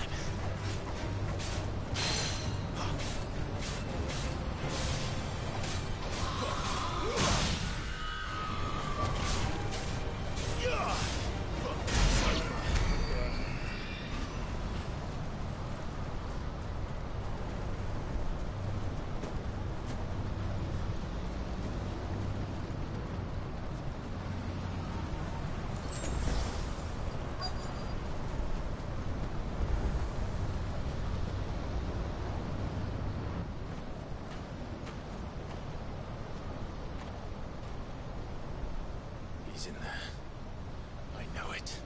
[SPEAKER 4] He's in there. I know it.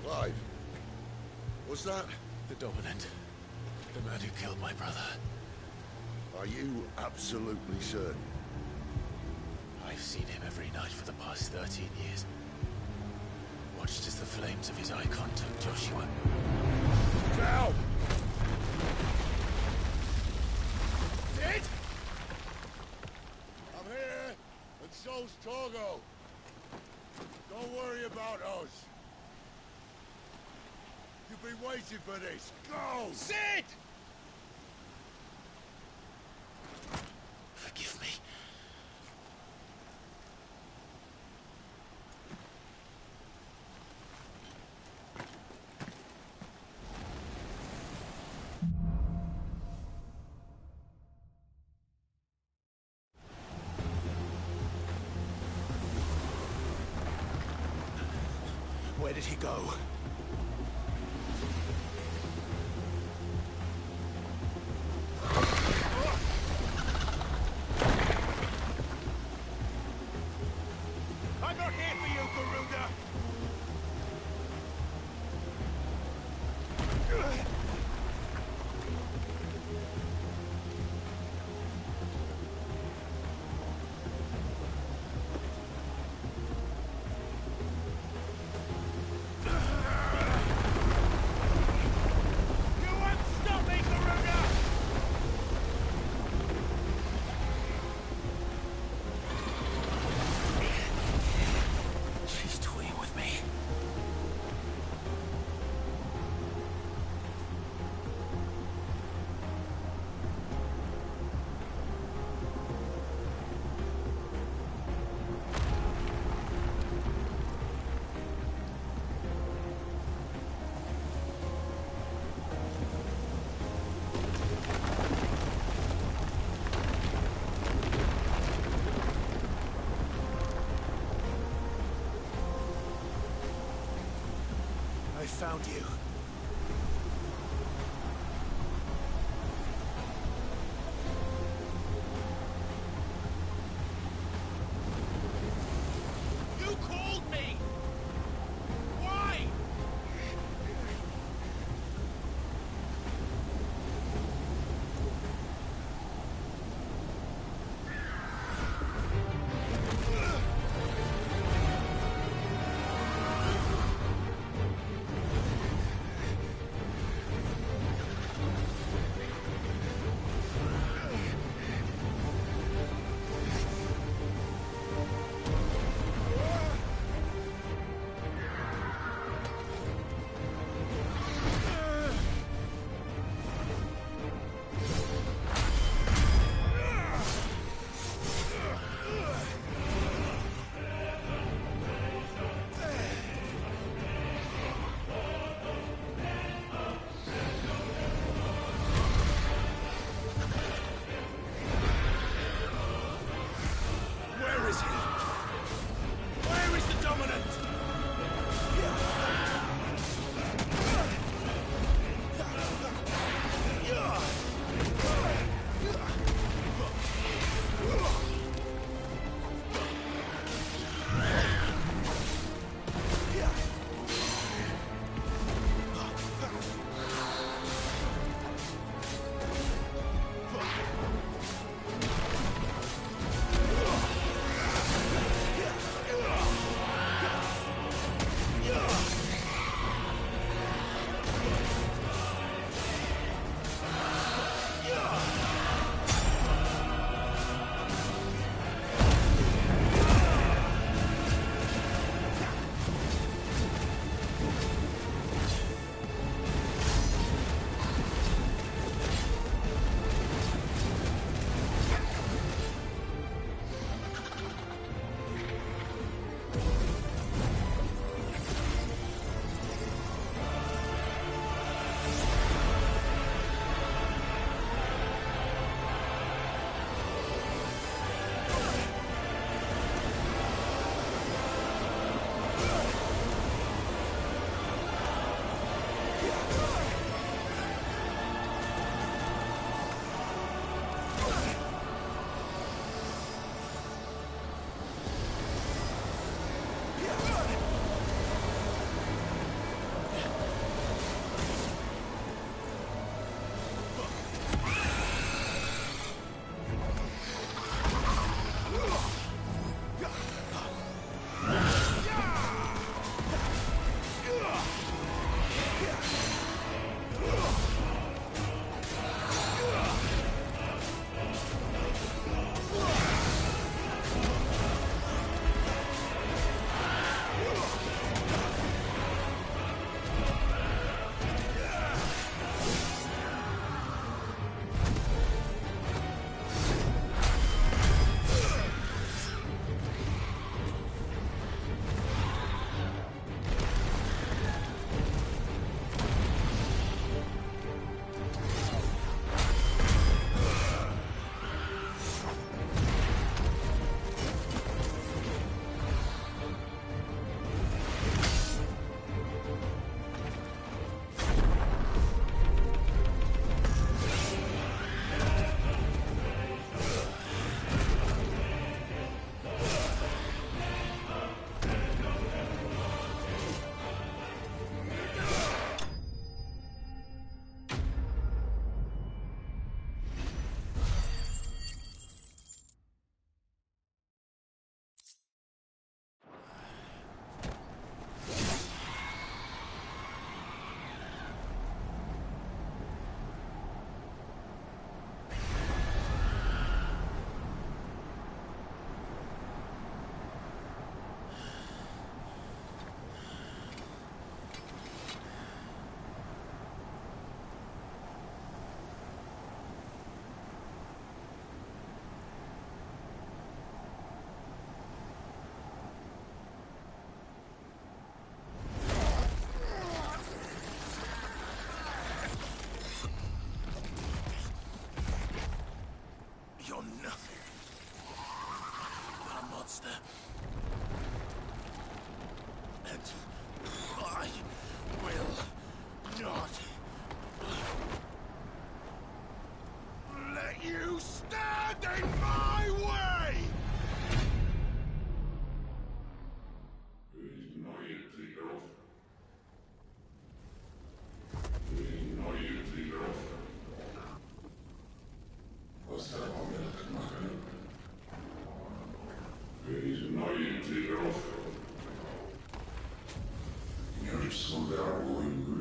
[SPEAKER 16] Clive, was that?
[SPEAKER 4] The Dominant. The man who killed my brother.
[SPEAKER 16] Are you absolutely certain?
[SPEAKER 4] I've seen him every night for the past 13 years. Watched as the flames of his icon took Joshua.
[SPEAKER 16] Down!
[SPEAKER 2] Dead?
[SPEAKER 16] I'm here, and so's Torgo. Don't worry about us. You've been waiting for this. Go!
[SPEAKER 2] Sid!
[SPEAKER 4] Forgive me. Where did he go?
[SPEAKER 2] I'm not here for you, Garuda!
[SPEAKER 4] found you.
[SPEAKER 2] You called me! Why?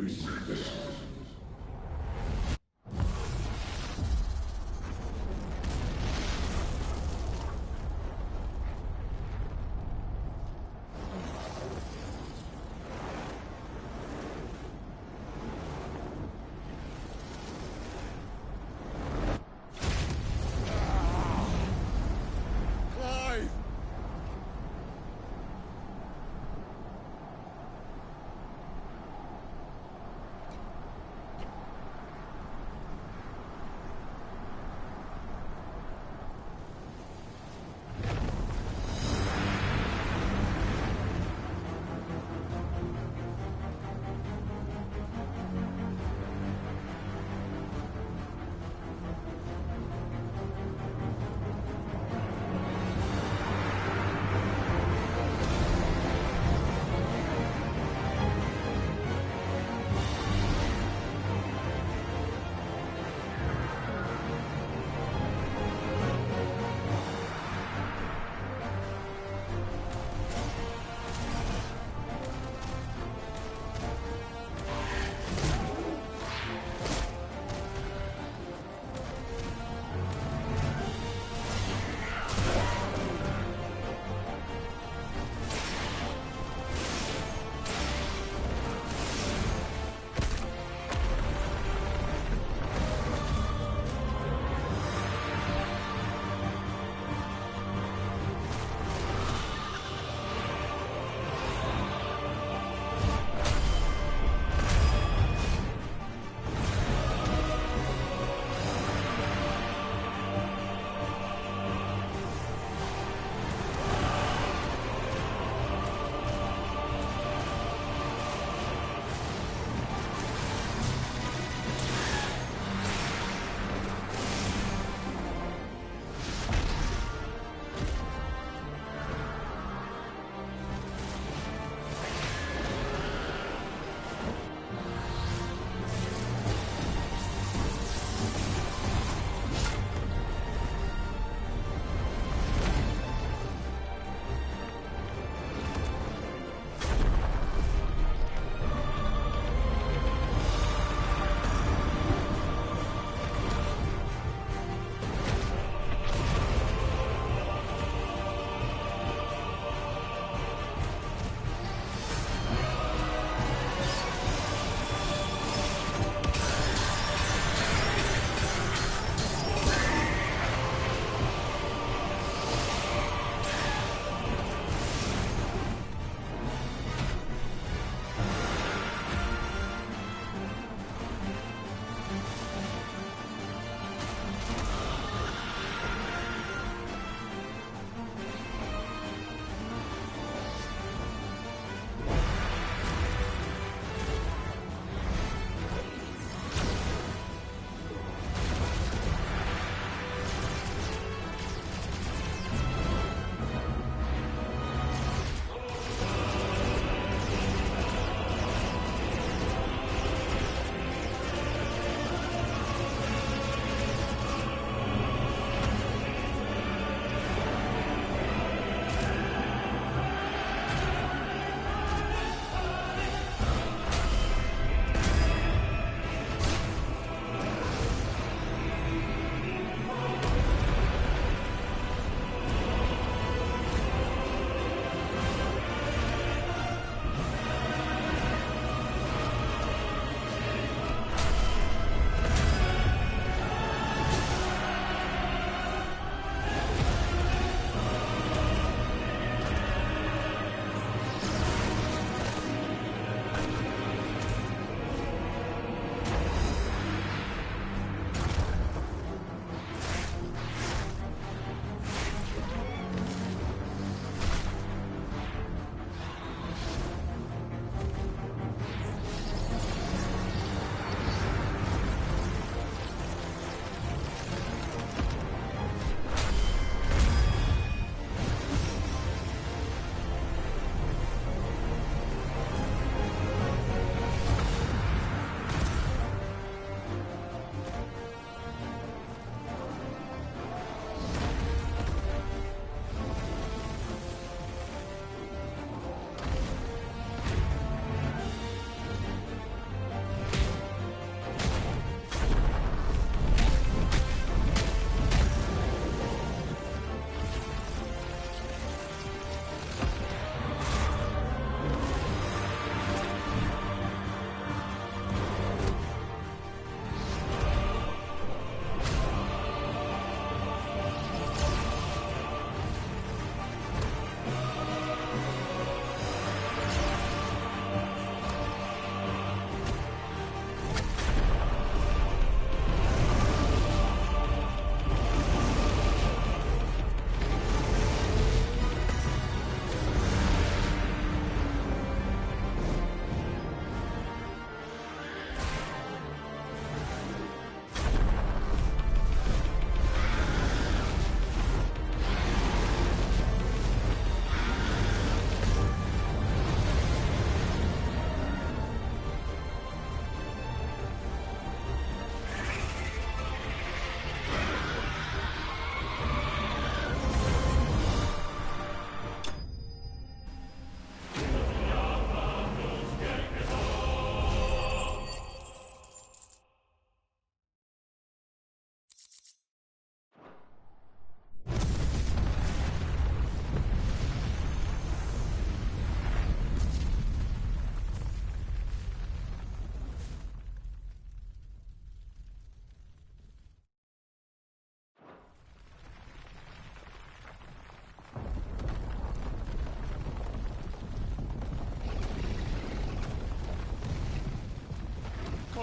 [SPEAKER 2] Clive!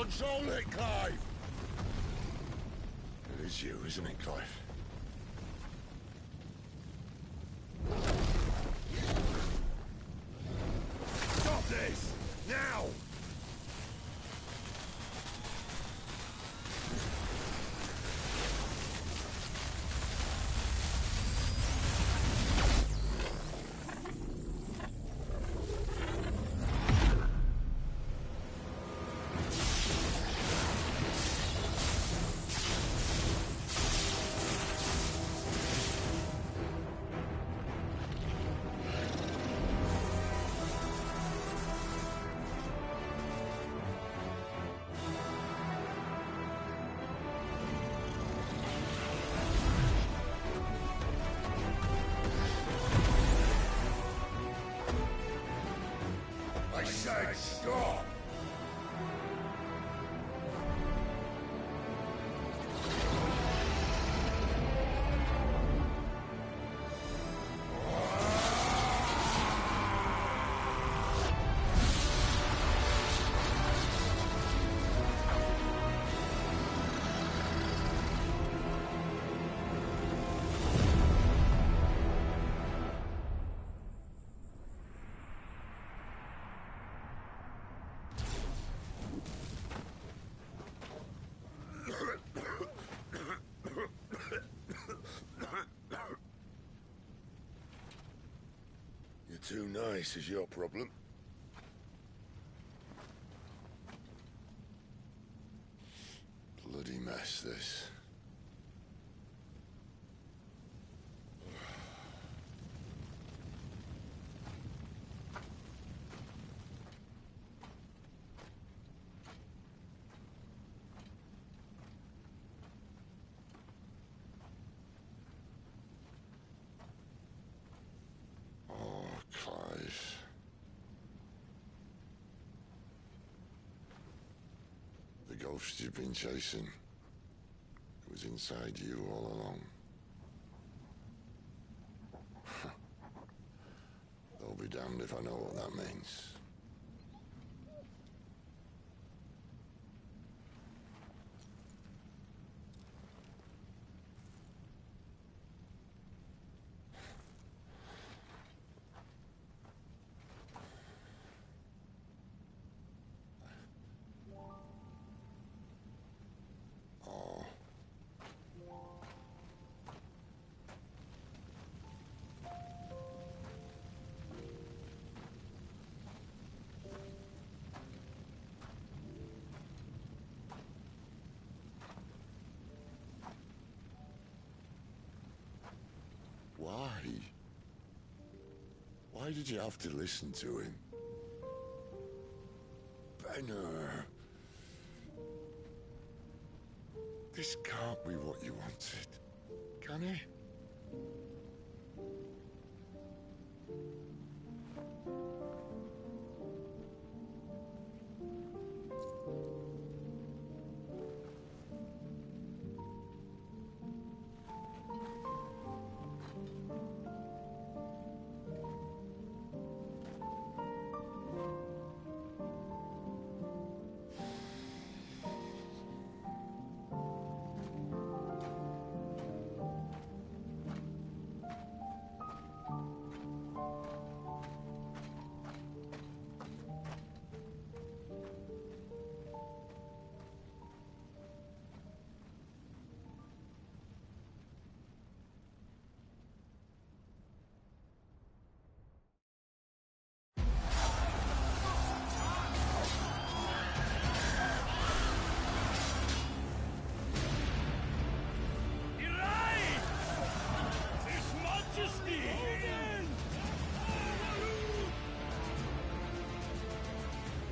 [SPEAKER 16] Control it, Clive! It is you, isn't it, Clive? Stop this! Now! I said stop! You're too nice is your problem. Bloody mess, this. Clive. The ghost you've been chasing was inside you all along. I'll be damned if I know what that means. Why? Why did you have to listen to him? Benner. This can't be what you wanted, can it?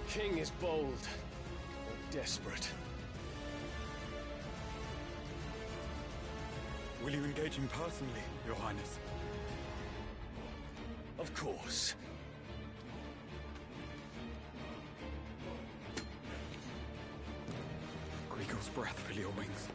[SPEAKER 1] King is bold or desperate.
[SPEAKER 11] Will you engage him personally, Your Highness?
[SPEAKER 1] Of course.
[SPEAKER 11] Greagle's breath fill your wings.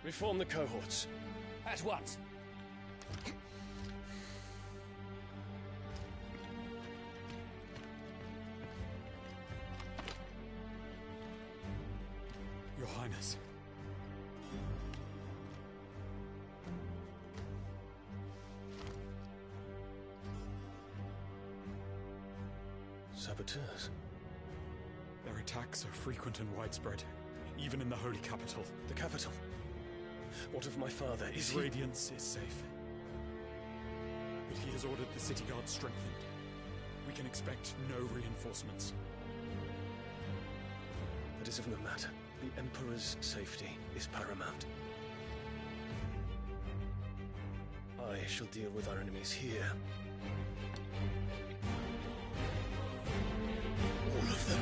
[SPEAKER 18] Reform the cohorts. At once.
[SPEAKER 11] Your Highness.
[SPEAKER 4] Saboteurs?
[SPEAKER 11] Their attacks are frequent and widespread, even in the holy capital.
[SPEAKER 4] The capital? What of my father?
[SPEAKER 11] His Radiance is safe. But he has ordered the city guard strengthened. We can expect no reinforcements.
[SPEAKER 4] That is of no matter. The Emperor's safety is paramount. I shall deal with our enemies here. All of them.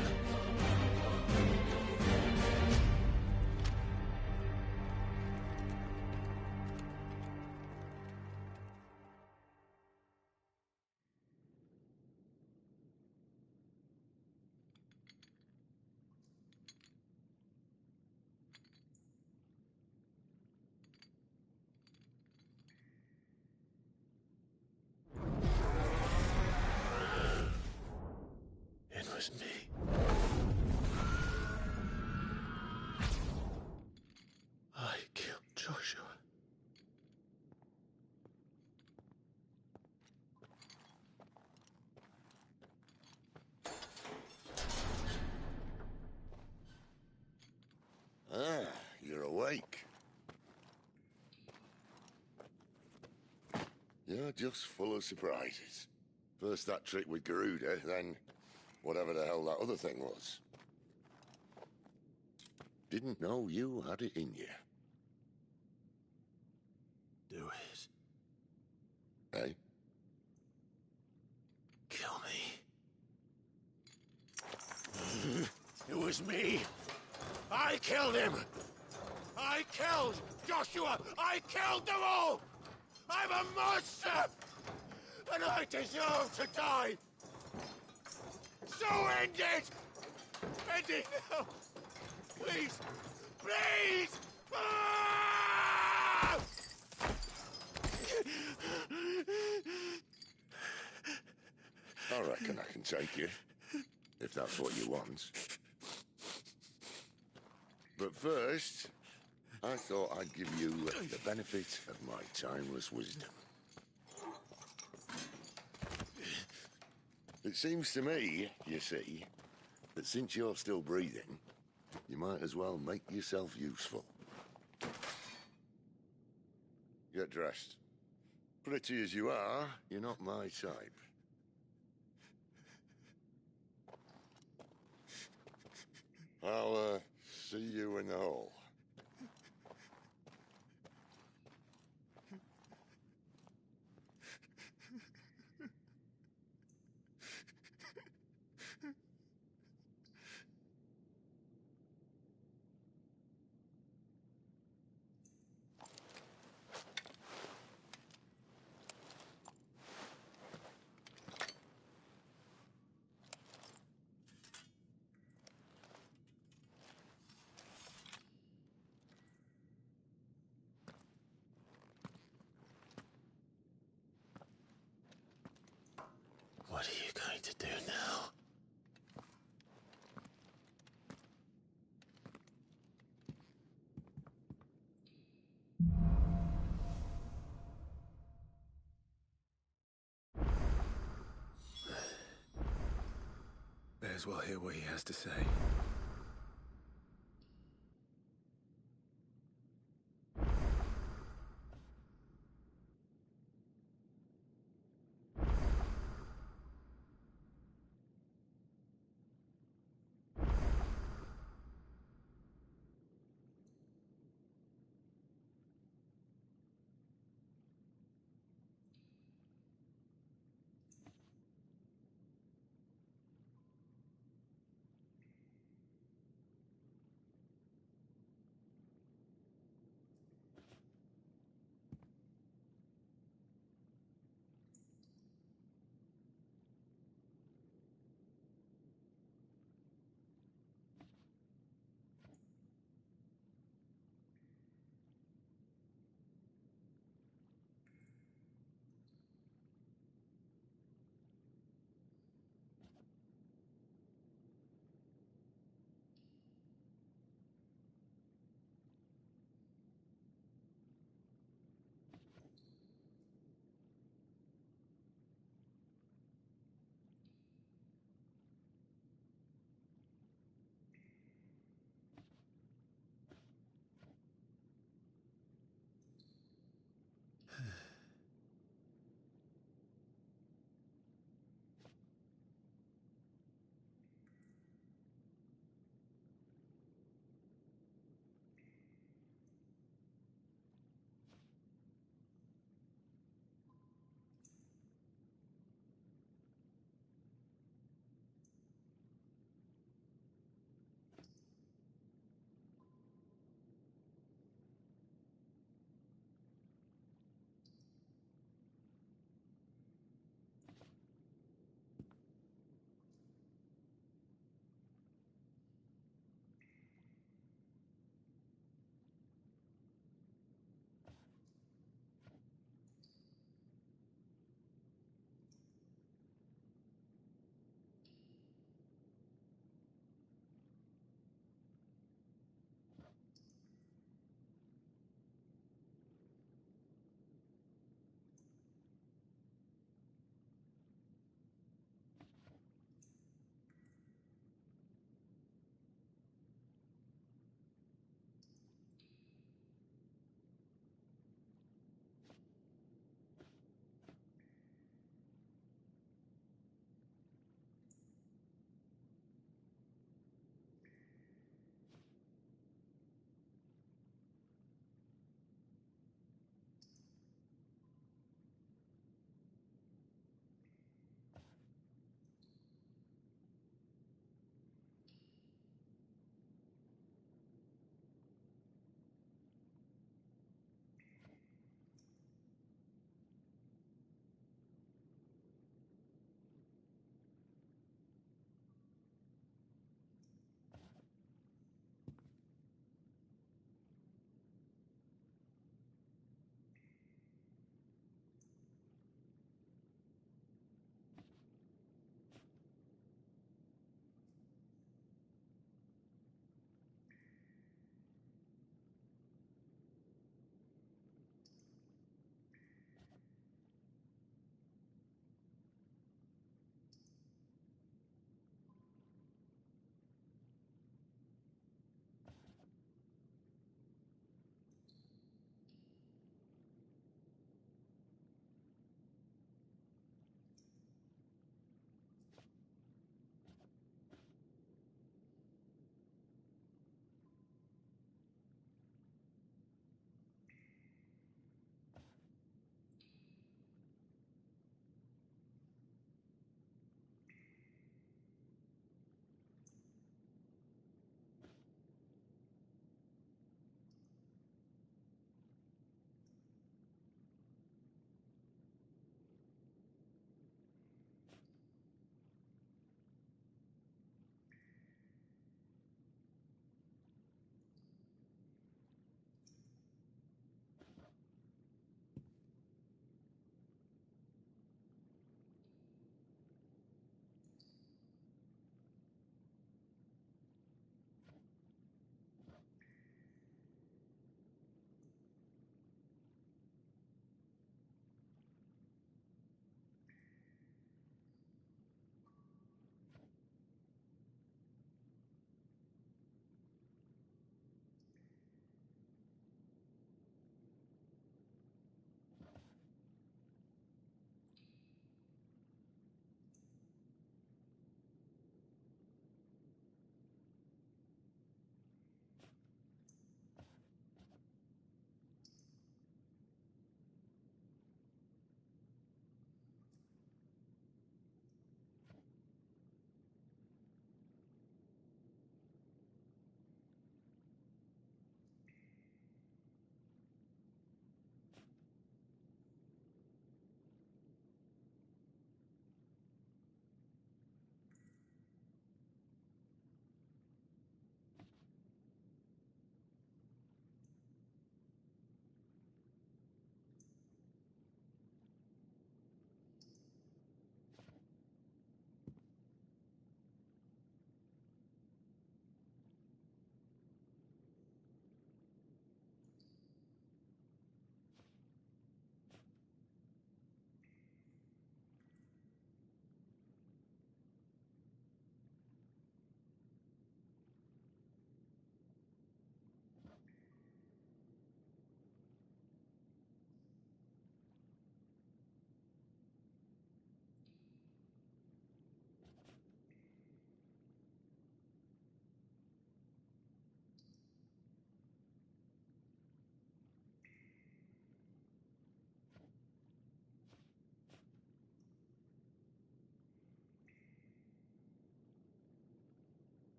[SPEAKER 4] It was me. I killed Joshua.
[SPEAKER 16] Ah, you're awake. You're just full of surprises. First that trick with Garuda, then whatever the hell that other thing was. Didn't know you had it in you.
[SPEAKER 4] Do it.
[SPEAKER 16] Hey?
[SPEAKER 4] Kill me.
[SPEAKER 2] It was me. I killed him. I killed Joshua. I killed them all. I'm a monster. And I deserve to die. So end it. End it now. Please. Please. Ah!
[SPEAKER 16] I reckon I can take you, if that's what you want. But first, I thought I'd give you the benefit of my timeless wisdom. It seems to me, you see, that since you're still breathing, you might as well make yourself useful. Get dressed. Pretty as you are, you're not my type. I'll, see you in the hall.
[SPEAKER 4] What are you going to do now?
[SPEAKER 15] May as well hear what he has to say.